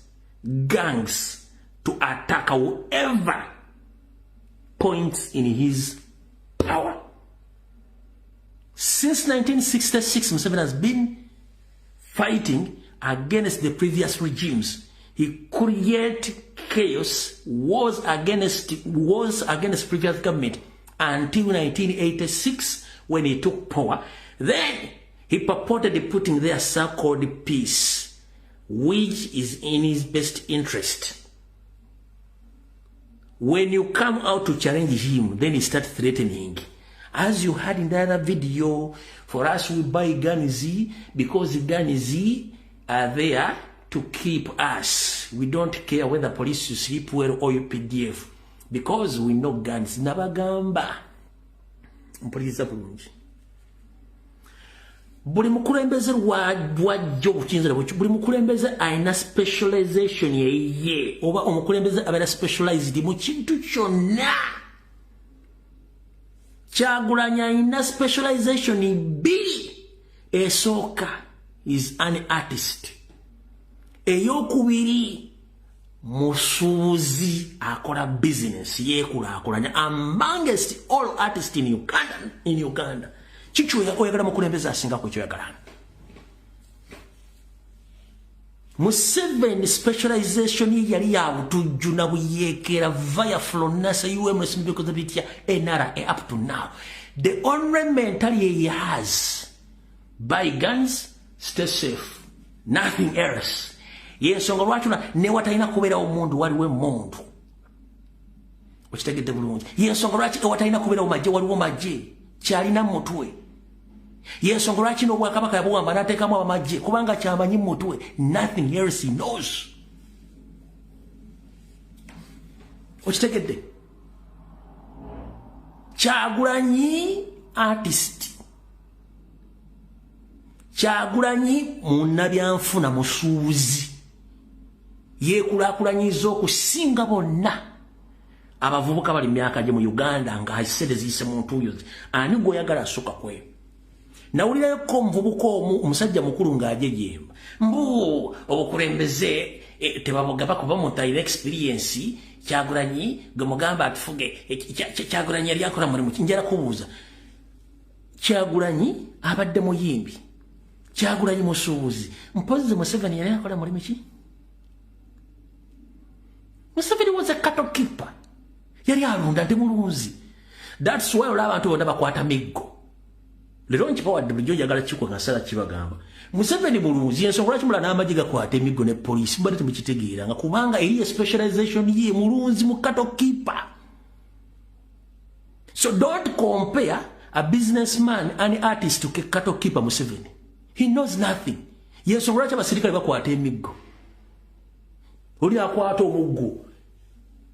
gangs to attack whoever points in his power. Since 1966, Museveni has been fighting against the previous regimes. He created chaos was against previous government until 1986 when he took power. Then he purported putting there so-called peace, which is in his best interest. When you come out to challenge him, then he starts threatening. As you had in the other video, for us we buy guns because the guns are there to keep us. We don't care whether police you sleep well or you PDF, because we know guns. Nabagamba. Mpuliriza bulungi. Buli mukulembeze wajjo bukinzira buli mukulembeze aina specialization ye oba omukulembeze abera specialized mu kintu kyonna. Kyagulanyi aina specialization ibiri. Esooka is an artist. Eyokubiri musuubuzi akola business yekulaakulanya amongst all artists in Uganda. Chicho oyagala mukulembeza asinga ku kyoyagala. Museveni specialization yali ya butujju na buyekera via Flonasa UMS because of it NRA up to now. The only mentality he has: buy guns, stay safe, nothing else. Yensonga lwaki ne watalina kubeera omundu waliwo emundu. Okitegedde bulungi. Yensonga lwaki watalina kubeera omajje waliwo majje kyalina mutwe. Yensonga lwaki n'obwakabaka yabuwamba n'ateekamu abamajje kubanga kyamanyi mutwe. Nothing else he knows. Okitegedde. Kyagulanyi artist. Kyagulanyi munnabyanfuna musuubuzi. Yekulaakulanyiza okusinga bonna abavubuka bali myaka gye mu Uganda nga asedezise muntu oyo. Ani gwoyagala asooka kwe? Nawulirayo ko omuvubuka omusajja mukulu ng'ajejemba. Mbu obukulembeze tebabugaba kuba mutayina experience. Kyagulanyi gwe mugamba atufuge. Kyagulanyi yali akola mulimu ki? Njala kubuuza. Kyagulanyi abadde muyimbi. Kyagulanyi musuubuzi. Mpozi Museveni yali akola mulimu ki? Museveni was a cattle keeper. Yali alunda ndi mulunzi. That's why olaba abantu bonna bakwata miggo. Lero nkipawadde bulijjo njagala kiko nasala kibagamba. Museveni mulunzi ensonga lwaki mulala n'amagye gakwata emiggo ne poliisi mbadde temukitegeera nga kubanga eriyo specialization ye mulunzi mu cattle keeper. So don't compare a businessman and an artist to a cattle keeper. Museveni, he knows nothing. Yensonga lwaki abasirikale bakwata emiggo. Oli akwata omuggo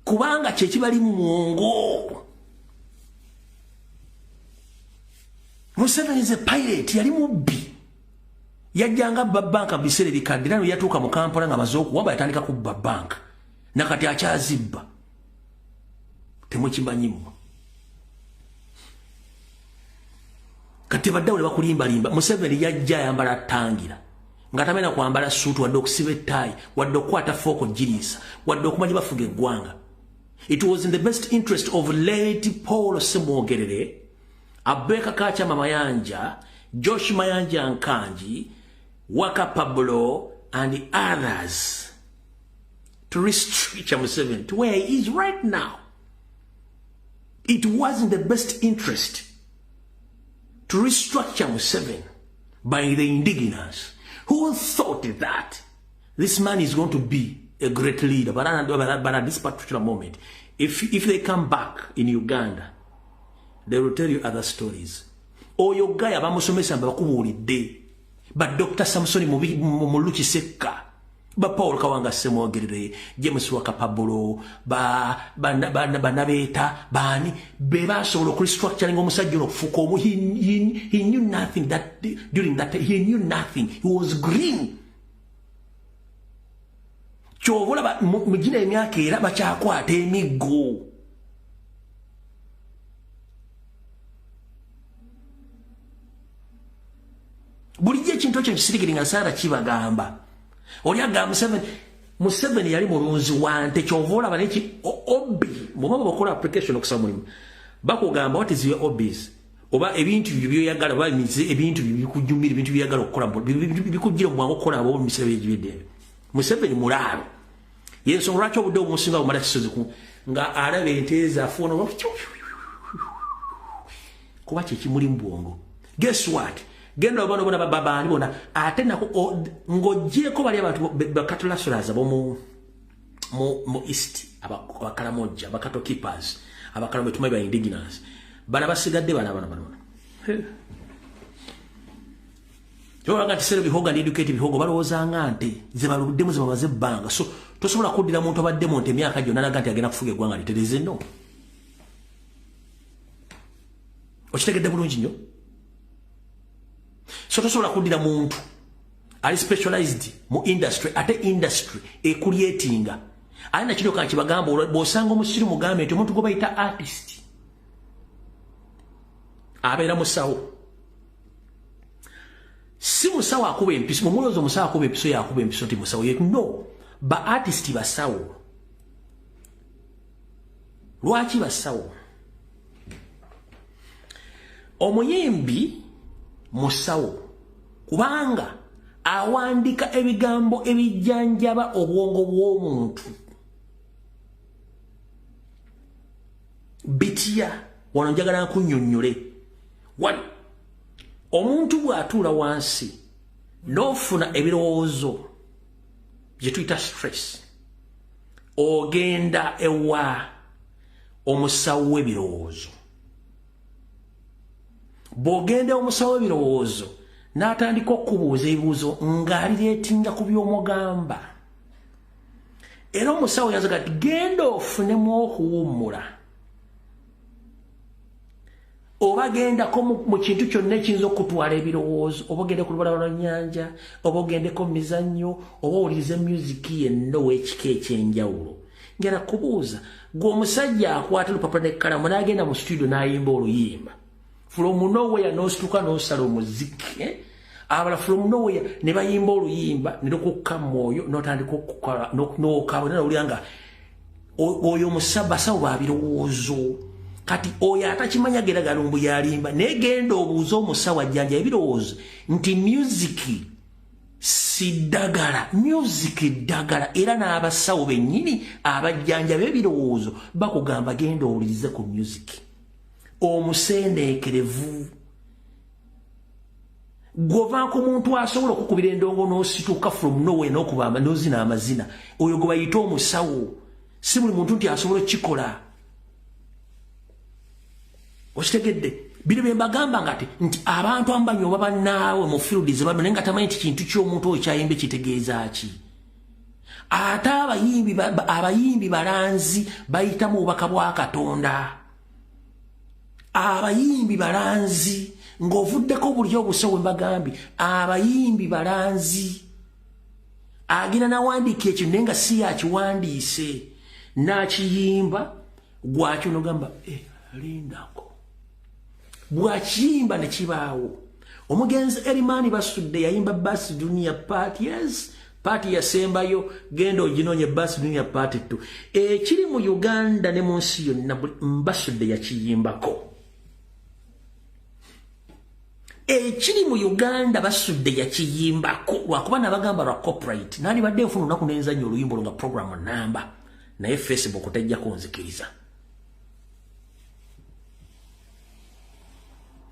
kubanga kyekibali mu mwongo. Museveni is a pirate. Yali mubbi. Yajjanga banka biseera bikadde nano yatuuka mu Kampala nga baze okuwamba yatandika kubba banka. Nakati akyazibba. Temukimanyimu. Kati baddawo ne bakulimbalimba. Museveni yajja ayambala attangira. Nga tamena kwambala suutu wadde okusiba ettaayi wadde okukwata fooko giriisa wadde okumanya bafuga eggwanga. It was in the best interest of late Paul Semwogerere, Abeka Kachama Mayanja, Josh Mayanja Nkanji, Waka Pablo, and the others to restrict Museveni to where he is right now. It was in the best interest to restructure Museveni by the indigenous who thought that this man is going to be a great leader. But at this particular moment, if they come back in Uganda, they will tell you other stories. Oh, your guy, but Dr. Samson Muluchi Seka, but Paul Kawanga Semwogerere, James Waka Pablo, Banabeta, Bani, Beba Solo restructuring Omusajo Fuko. He knew nothing that during that time. He knew nothing. He was green. Chovola ba mujina emyaka era bakyakwata emiggo. Bulijjo ekintu ekyo kisirikiringa Sara kibagamba. Oli agamba Museveni yali mulunzi wante kyovola baneki obi mubaba bakola application okusaba mulimu. Bakugamba what is your hobbies? Oba ebintu byoyagala ba mize ebintu bikujumira ebintu byagala okukola bikujira mu bwangu okukola abo misebe byebide. Museveni mulalo Yesu lwaki obudde obusinga bumala kisozi nga alaba ente zafuna kuba kyekimuli mu bwongo. Guess what? Genda obana bona babani bona ate nako ngojjeko bali abantu bakatulasoraza bomu mu east abakalamoja abakato keepers abakalamoja tumai ba indigenous bana basigadde bana. Yo anga tisero bihoga ni educate bihogo balowooza ngante ze baluddemu ze bamaze banga so tosobola kuddira muntu abadde mu emyaka gyonna naga nti agenda kufuga eggwanga litereze no. Okitegedde bulungi nnyo. So tosobola kuddira muntu ali specialized mu industry ate industry creatinga alina kino kanki bagamba bw'osanga omusiri mugambe nti omuntu gwe bayita artist abeera musawo. Si musawo akuba empiso mumulooza omusawo akuba empiso yakuba empiso nti musawo ye no ba artist basawo. Lwaki basawo? Omuyimbi musawo kubanga awandika ebigambo ebijjanjaba obwongo bw'omuntu. Bitya wano njagala nkunnyonnyole wano omuntu bw'atuula wansi n'ofuna ebirowoozo bye tuyita stress ogenda ewa omusawo w'ebirowoozo. Bw'ogenda omusawo w'ebirowoozo n'atandika okubuuza ebibuuzo ng'alireetinga ku by'omugamba era omusawo yazaga ati genda ofunemu okuwummula oba gendako mu kintu kyonna ekiyinza okutwala ebirowoozo oba ogende ku lubalama lw'ennyanja oba ogendeko mu mizannyo oba owulirize musiki yenna ow'ekika ekyenjawulo. Ngenda kubuuza gwe omusajja akwata olupapula n'ekkalamu n'agenda mu studio n'ayimba oluyimba from nowhere n'osituka n'osala omuziki abala from nowhere ne bayimba oluyimba ne lukukka mwoyo n'otandika okukola n'okaba n'owulira nga oyo basawo ba birowoozo. Kati oyo atakimanya geragala mbu yalimba negenda obuuza omusawo ajjanja ebirowoozo nti musiki si ddagala music ddagala era n'abasawo bennyini abajjanja b'ebirowoozo bakugamba genda owulirize ku music omusendeekerevu gwovaako muntu asobola okukubira endongo n'osituka from nowhere n'okubamba n'ozina amazina oyo gwe bayita omusawo si buli muntu nti asobola okukikola. Okitegedde bino bye mbagamba nti abantu ambanyo baba naawe mu field ze bano naye nga tamanyi nti kintu ky'omuntu oyo kyayimba kitegeeza ki. Ate abayimbi balanzi bayitamu obubaka bwa Katonda. Abayimbi balanzi ng'ovuddeko buli obusawo mbagambye abayimbi balanzi agenda nawandiika ekintu naye nga si yakiwandiise n'akiyimba gwakyo n'ogamba lindako bwakiyimba ne kibaawo. Omugenzi Erimani Basudde yayimba Bass Dunia Part yes Part yasembayo genda oginoonye Bass Dunia Part 2 ekiri mu Uganda ne mu nsi yonna Basudde yakiyimbako. Ekiri mu Uganda Basudde yakiyimbako lwakuba nabagamba lwa copyright nani badde nfuna olunaku n'enzannya oluyimba olwo nga program namba naye Facebook tajja kunzikiriza.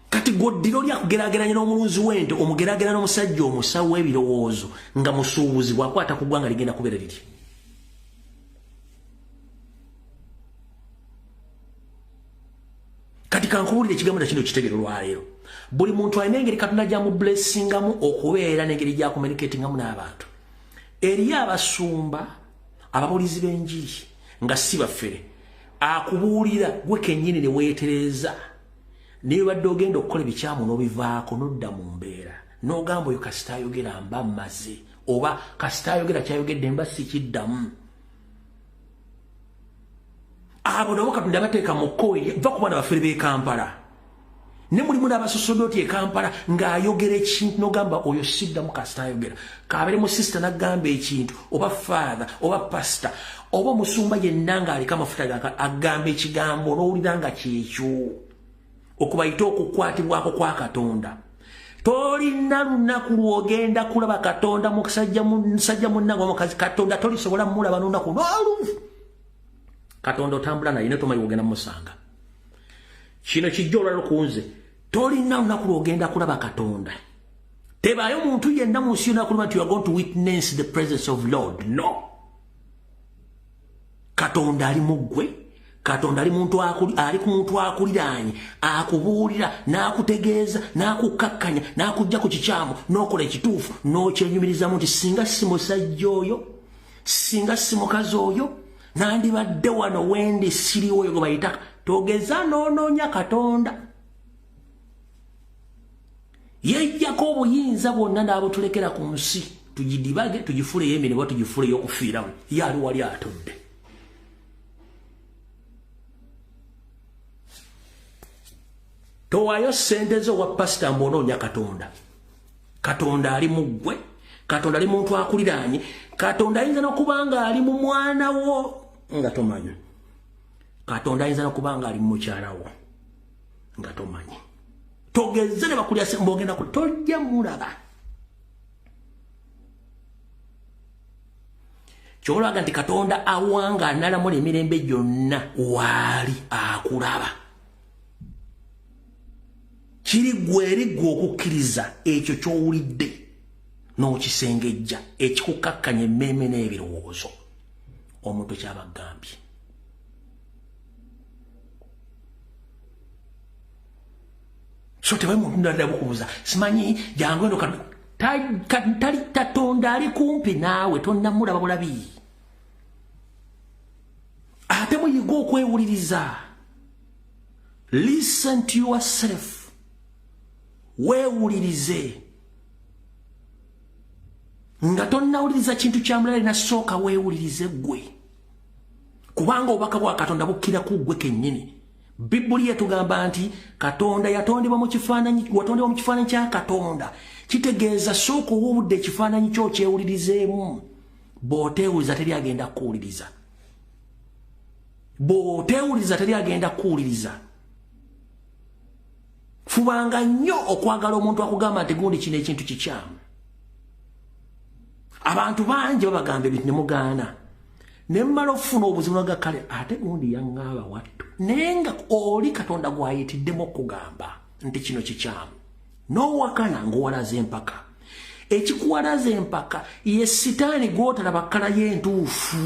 Kati goddiro lya kugeraageranya n'omulunzi w'ente omugeraagera n'omusajja omusawo w'ebirowoozo nga musuubuzi bw'akwata ku ggwanga ligenda kubeera liri. Kati kankuwulire ekigambo kino kitegero lwaleero buli muntu alina engeri Katonda gy'amu blessingamu okubeera n'engeri gy'akomunikatingamu n'abantu. Eriyo abasumba ababuulizi b'enjiri nga si baffere akubuulira gwe kennyini ne weetereza niwe badde ogenda okukola ebikyamu n'obivaako n'odda mu mbeera n'ogamba oyo kasita ayogera mba mmaze oba kasita ayogera kyayogedde mba sikiddamu. Abo nabo Katonda bateeka mu kkowe va ku baana baffere b'e Kampala ne mulimu n'abasosodooti e Kampala ng'ayogera ekintu n'ogamba oyo siddamu kasita ayogera kaabere mu sisita n'agamba ekintu oba father oba pastor oba omusumba yenna ng'aliko amafuta agamba ekigambo n'owulira nga kyekyo okubayita okukwatibwako kwa Katonda. tolina lunaku lwogenda kulaba Katonda musajja munnange mukazi Katonda tolisobola mulaba lunaku lwoluvu Katonda otambula naye ne tomanyi wogenda musanga kino kijja olwalo kunze tolina lunaku lwogenda kulaba Katonda tebaayo muntu yenna mu nsi yonna kulaba nti you are going to witness the presence of Lord no Katonda ali muggwe Katonda ali muntu ali ku muntu akuliranye akubuulira n'akutegeeza n'akukakkanya n'akujja ku kikyamu n'okola ekituufu n'okyenyumirizamu nti singa si musajja oyo singa si mukazi oyo nandibadde wano wendi siriwo oyo gwe bayita togeza n'onoonya Katonda yejjako obuyinza bwonna n'abutulekera ku nsi tugidibage tugifuleyo emirimu tugifuleyo okufiiramu yali wali atudde towayo sente zo wa pasita mbonoonya Katonda Katonda ali muggwe Katonda ali muntu akuliranye Katonda ayinza n'okubanga ali mu mwana wo nga tomanyi Katonda ayinza n'okubanga ali mu mukyala wo nga tomanyi togeze ne bakulya mbogenda ku tojja mulaba kyolaga nti Katonda awanga analamu emirembe gyonna waali akulaba kiri gweri okukkiriza ekyo kyowulidde n'okisengejja ekikukakkanya emmeeme n'ebirowoozo omuntu kyabagambye so tebayi muntu ndala bukubuza simanyi jangu ndo tali Katonda ali kumpi naawe tonnamulaba bulabi ate muyiga okwewuliriza listen to yourself weewulirize nga tonnawuliriza kintu kya mulala nasooka weewulirize gwe kubanga obubaka bwa Katonda bukkira ku gwe kennyini Bibuli yatugamba nti Katonda yatondebwa mu kifaananyi watondebwa mu kifaananyi kya Katonda kitegeeza sooka obudde ekifaananyi kyo kyewulirizeemu bw'oteewuliza teri agenda kuwuliriza bw'oteewuliza teri agenda kuwuliriza fubanga nnyo okwagala omuntu akugamba nti gundi kino ekintu kikyamu abantu bangi babagamba ebintu ne mugaana ne mmala okufuna obuzibu naga kale ate gundi yaŋŋaaba wattu naye nga oli Katonda gw'ayitiddemu okugamba nti kino kikyamu n'owakana ng'owalaza empaka ekikuwalaza empaka ye sitaani gw'otalaba kkala y'entuufu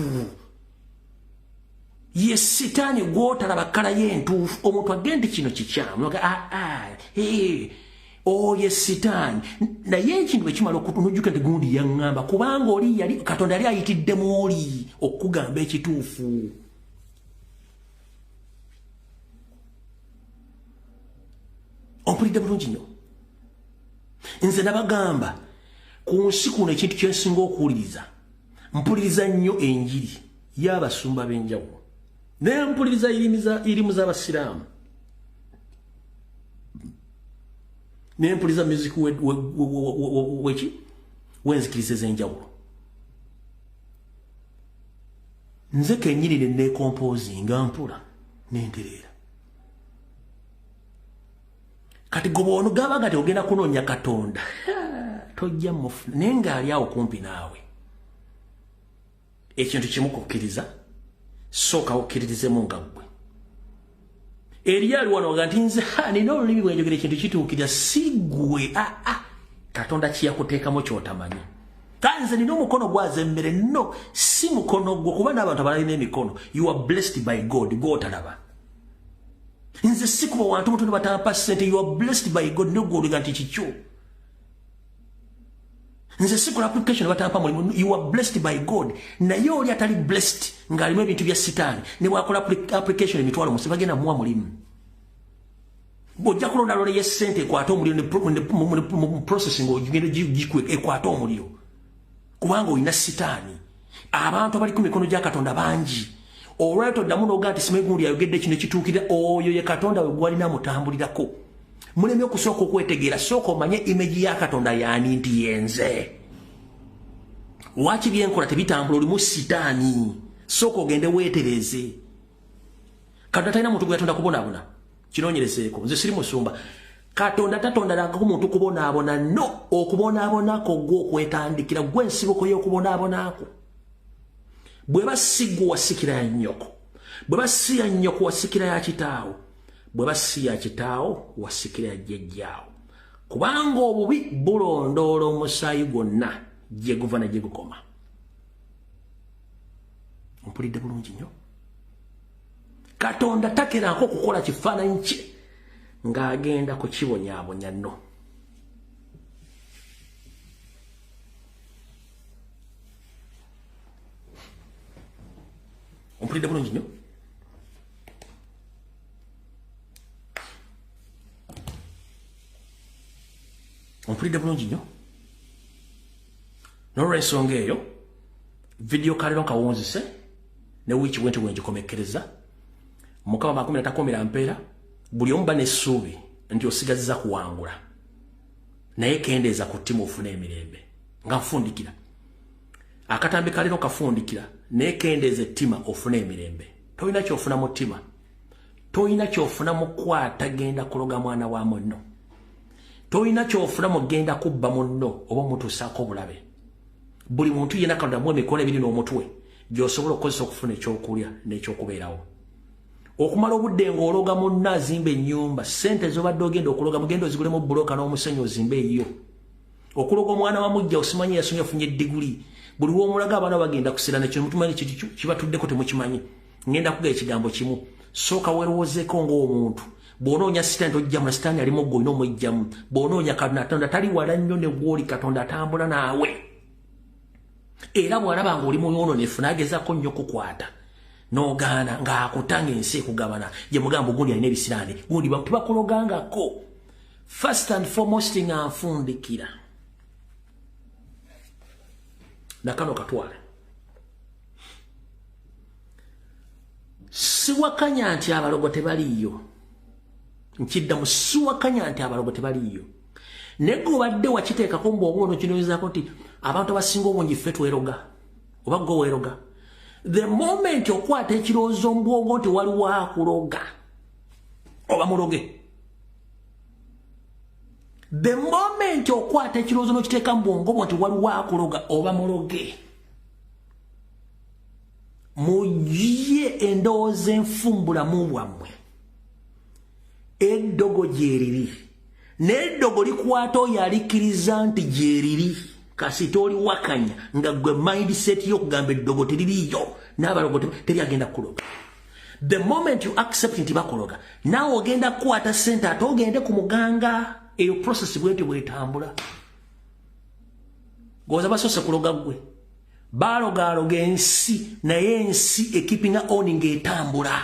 ye sitaani gw'otalaba kkala y'entuufu omuntu agende kino kikyamu oye sitaani naye ekintu bwe kimala okunujjuka nti gundi yaŋŋamba kubanga oli yali Katonda yali ayitiddemu oli okugamba ekituufu ompulidde bulungi nnyo nze nabagamba ku nsi kuno ekintu kyensinga okuwuliriza mpuliriza nnyo enjiri y'abasumba b'enjawulo naye mpuliriza irimu z'abasiraamu naye mpuliriza muziki w'enzikiriza ez'enjawulo nze kennyini ne neekompozinga mpula n'entereera kati goba ono gaba gati ogenda kunoonya Katonda tojja mufuna naye ng'ali awo kumpi naawe ekintu kimu kukkiriza sooka okkiririzemu nga ggwe eri ali wano nga nti nze nina olulimi bwe njogera ekintu kituukirira si ggwe Katonda kiyakuteekamu ky'otamanyi kale nze nina omukono gwaza emmere no si mukono gwo kuba n'abantu abalina emikono you are blessed by God gw'otalaba nze si kuba wantu mutono batampa ssente you are blessed by God nogwoliga nti kikyo nze si kola application batampa mulimu you are blessed by God naye oli atali blessed ng'alimu ebintu bya sitaani ne bwakola application emitwalo musi bagenda muwa mulimu bw'ojja kulonda lole y'essente ekwata omuliro mu processing ogenda ekwata omuliro kubanga olina sitaani abantu abali ku mikono gya Katonda bangi olwali toddamu n'ogaa nti simanyi gundi ayogedde kino ekituukirira oyo ye Katonda we gwalina mutambulirako mulemi okusooka okwetegeera sooka omanye imeji ya Katonda yaani nti yenze waki byenkola tebitambula olimu sitaani sooka ogende weetereze Katonda talina muntu gwe yatonda kubonaabona kinoonyerezeeko nze siri musumba Katonda tatondalangako muntu kubonaabona no okubonaabonako gwe okwetandikira gwe ensiboko y'okubonaabonako bwe basigwa wasikira ya nnyoko bwe basiya nnyoko wasikira ya kitaawo bwe basiya kitaawo wasikira ya jjajjaawo kubanga obubi bulondoola omusaayi gwonna gye guva na gye gukoma mpulidde bulungi nnyo Katonda takerako okukola kifaananyi kye ng'agenda kukibonyaabonya nno ompulidde bulungi nnyo ompulidde bulungi nnyo n'olw'ensonga eyo vidiyo kalero kawunzise ne wiiki bwenti bwengikomekkereza Mukama makumi atakomera mpeera buli omu n'essuubi nti osigazza kuwangula naye kendeeza ku ttimu ofuna emirembe nga nfundikira akatambi kalero kafundikira naye kendeeza ettima ofuna emirembe toyina kyofuna mu ttima toyina kyofuna mu kwata genda kuloga mwana wa munno toyina kyofuna mu genda kubba munno oba mutuusaako bulabe buli muntu yena Katonda mu emikono ebiri n'omutwe gy'osobola okukozesa okufuna ekyokulya n'ekyokubeerawo okumala obudde ng'ologa munno azimba ennyumba ssente z'obadde ogenda okuloga mugenda ozigulemu buloka n'omusenyu ozimbe eyo okuloga omwana wa mujja osimanyi yasomye afunye eddiguli buli w'omulaga abaana bagenda kusira nekyo mutumanyi kibatuddeko temukimanyi ngenda kuga ekigambo kimu sooka weerowoozeeko ng'omuntu bw'onoonya sitaani tojjamu sitaani alimu gwe olina omujjamu bw'onoonya Katonda tali wala nnyo ne gw'oli Katonda atambula naawe era bw'alaba ng'oli muyonoonefu n'agezaako nnyo kukwata n'ogaana ng'akutanga ensi ekugabana ye mugambo gundi alina ebisiraani gundi tebakulogangako first and foremost ng'anfundikira nakano katwale siwakanya nti abalogo tebaliiyo nkiddamu siwakanya nti abalogo tebaliiyo naye gobadde wakiteekako mbwongo onokinoyezaako nti abantu abasinga obungi ffe tweroga oba gwe weeroga the moment okwata ekirowoozo mu bwongo nti waliwo akuloga oba muloge the moment okwata ekirowoozo n'okiteeka mu bwongo nti waliwo akuloga oba muloge muye endowooza enfumbulamu bwammwe eddogo gyeriri n'eddogo likwata oyo alikkiriza nti gyeriri kasita oli wakanya nga gwe mindset y'okugamba eddogo teririiyo n'abalogo teryagenda kuloga the moment you accept nti bakuloga naawe ogenda kukwata ssente ate ogende ku muganga eyo process bwenti bwetambula goza basoose kuloga gwe balogaloga ensi naye ensi ekipinga oni ng'etambula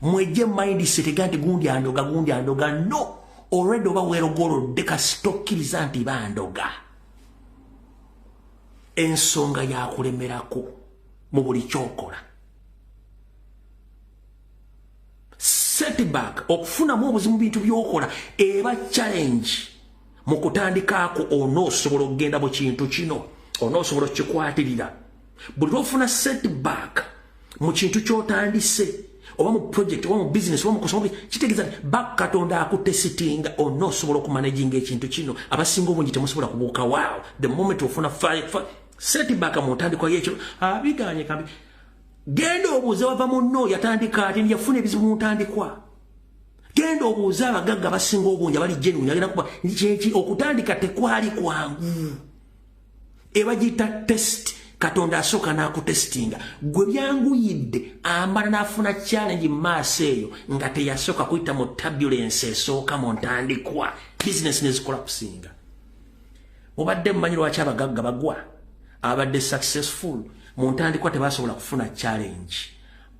mwejje mindset ega nti gundi andoga no already oba weerogolodde kasita okkiriza nti bandoga ensonga yakulemerako mu buli kyokola setback okufunamu obuzibu bintu byokola eba challenge mu kutandikaako onoosobola okugenda mu kintu kino onoosobola okikwatirira buli lwofuna setback mu kintu kyotandise oba mu project oba mu business oba mu kusoma kitegeeza back Katonda akutesitinga onoosobola okumanaginga ekintu kino abasinga obungi temusobola kubuuka waawo the moment ofuna setback mu ntandikwa y'ekyo abiganye kambi genda obuuza wava munno yatandika ati yafuna ebizibu mu ntandikwa genda obuuza abagagga abasinga obungi abali genuine agenda kuba kyeki okutandika tekwali kwangu ebagiyita test Katonda asooka n'akutestinga gwe byanguyidde ambala n'afuna challenge mu maaso eyo nga teyasooka kuyita mu turbulence esooka mu ntandikwa business nezikola kusinga mubadde mumanyi lwaki abagagga bagwa abadde successful mu ntandikwa tebasobola kufuna challenge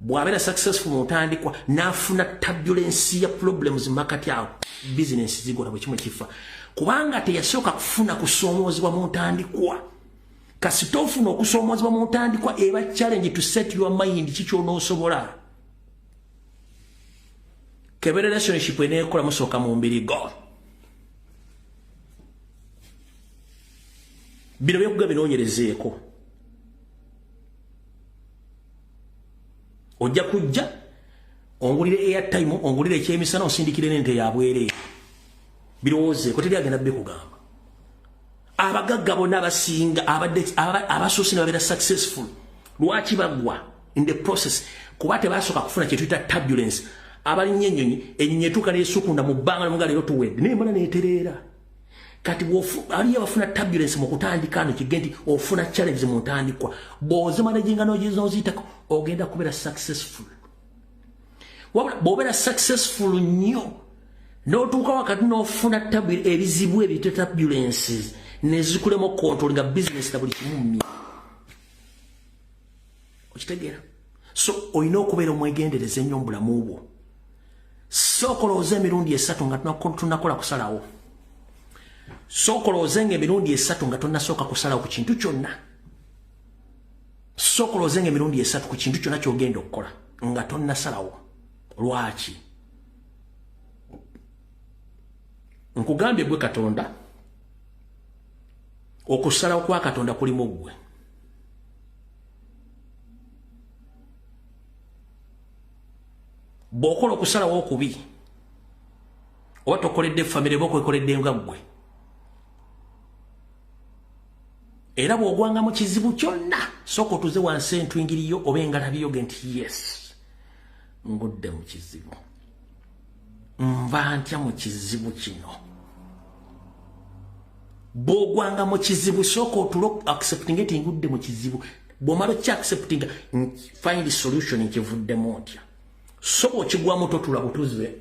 bw'abeera successful mu ntandikwa n'afuna turbulence ya problems makati awo business zigola bwe kimwe kifa kubanga teyasooka kufuna kusoomoozebwa mu ntandikwa kasita ofuna okusoomoozebwa mu ntandikwa eba challenge to set your mind kikyonoosobola kebe relationship eneekola musooka mu mbiri go bino byekuga binoonyerezeeko ojja kujja ongulire airtime ongulire ekyemisana osindikire n'ente yabwereere Birowooze ko teri agenda bbe kugamba. Abagagga bonna abasinga abasoose ne babeera successful. Lwaki bagwa in the process? Kuba tebasooka kufuna kye tuyita turbulence. Abalinnya ennyonyi, ennyonyi etuuka n'esukunda mu bbanga ne leero tuwedde. Naye mbona n'etereera. Kati aliyo abafuna turbulence mu kutandika ano kigge nti ofuna challenge mu ntandikwa. Bw'oze managinga n'oziyitako ogenda kubeera successful. Bw'obeera successful nnyo n'otuuka wakati n'ofuna ebizibu ebiyite turbulences ne zikulemu control nga business na buli kimu mmye. Okitegeera? So olina okubeera omwegendereza ennyo mu bulamu bwo. Sokolooza emirundi 3 nga tunakola kusalawo. Sokolooza emirundi 3 nga tonnasooka kusalawo ku kintu kyonna. Sokolooza emirundi 3 ku kintu kyonna ky'ogenda okukola nga tonnasalawo. Lwaki? Nkugambye gwe Katonda, okusalawo kwa Katonda kulimu gwe. Bw'okola okusalawo okubi oba tokoledde famire bwo kwekoledde nga ggwe. Era bw'ogwanga mu kizibu kyonna sooka otuze wansi entwingiriyo oba engalabiyo ge nti yes, ngudde mu kizibu. Nva ntya mu kizibu kino. Bw'ogwanga mu kizibu sooka otulo accepting eti ngudde mu kizibu. Bw'omala okya accepting find solution nkivuddemu ntya. Soba okigwamu totula butuze.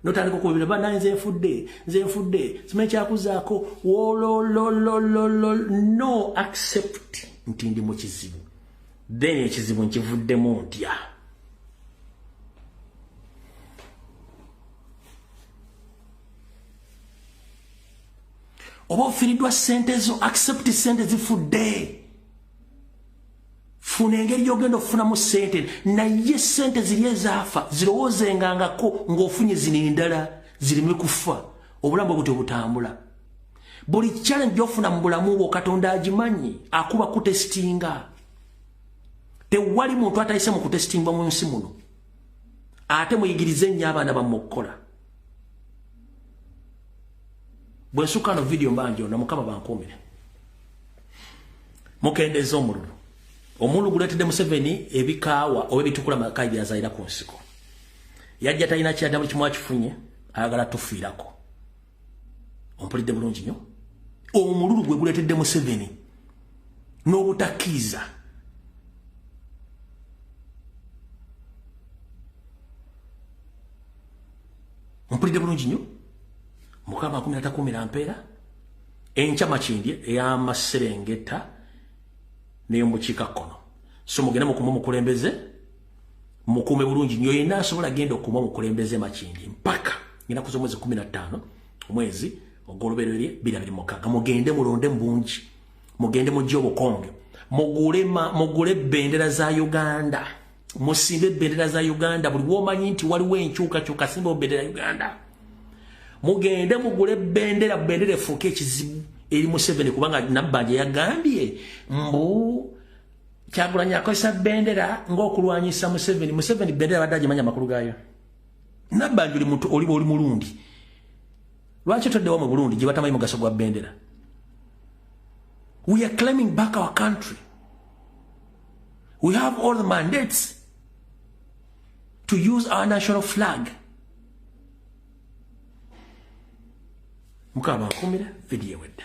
Notandika okubira bana nze nfudde simanyi kyakuzaako wolololololo. No, accept nti ndi mu kizibu. Then ekizibu nkivuddemu ntya. Oba ofiiriddwa ssente zo, accept ssente zifudde. Funa engeri gy'ogenda okufunamu ssente, naye ssente ziri ezaafa zirowoozengangako ng'ofunye zino endala zireme kufa. Obulamu bwe butambula. Buli challenge gy'ofuna mu bulamu bwo Katonda agimanyi, akuba kutesitinga. Tewali muntu atayise mu kutesitingwa mu nsi muno. Ate muyigirize nnyo abaana bammwe okukola. Bwe nsukka no video mbanje na Mukama bankuumire. Mukendeeza omululu. Omululu guleetedde Museveni ebikaawa oba ebitukula makayi byazaalira ku nsiko. Yajja talina kyadda buli kimu akifunye, ayagala tufiirako. Ompulidde bulungi nnyo? Omululu gwe guleetedde Museveni n'obutakkiriza. Ompulidde bulungi nnyo? Mukama akumira takumira mpeera. Enkya Makindye ey'Amaserengeta n'ey'omukiikakkono. So mugenda mukuma omukulembeze, mukuume bulungi nnyo. Yenna asobola agenda okuuma omukulembeze Makindye mpaka ennaku z'omwezi 15 omwezi ogw'olubereberye 2026. Mugende mulonde bungi, mugende mugye obukonge, mugule bendera za Uganda, musimbe bendera za Uganda. Buli w'omanyi nti waliwo enkyukakyuka, simba bendera ya Uganda. Mugende mugule bendera efuuke ekizibu eri Museveni, kubanga Nabbanja yagambye mbu Kyagulanyi akozesa bendera ng'okulwanyisa Museveni. Museveni bendera badde agimanya amakulu gaayo. Nabbanja oli mulundi. Lwaki otaddewo mu Burundi gye batamanyi mugaso gwa bendera? We are claiming back our country. We have all the mandates to use our national flag. Mukama bankuumire video wedde.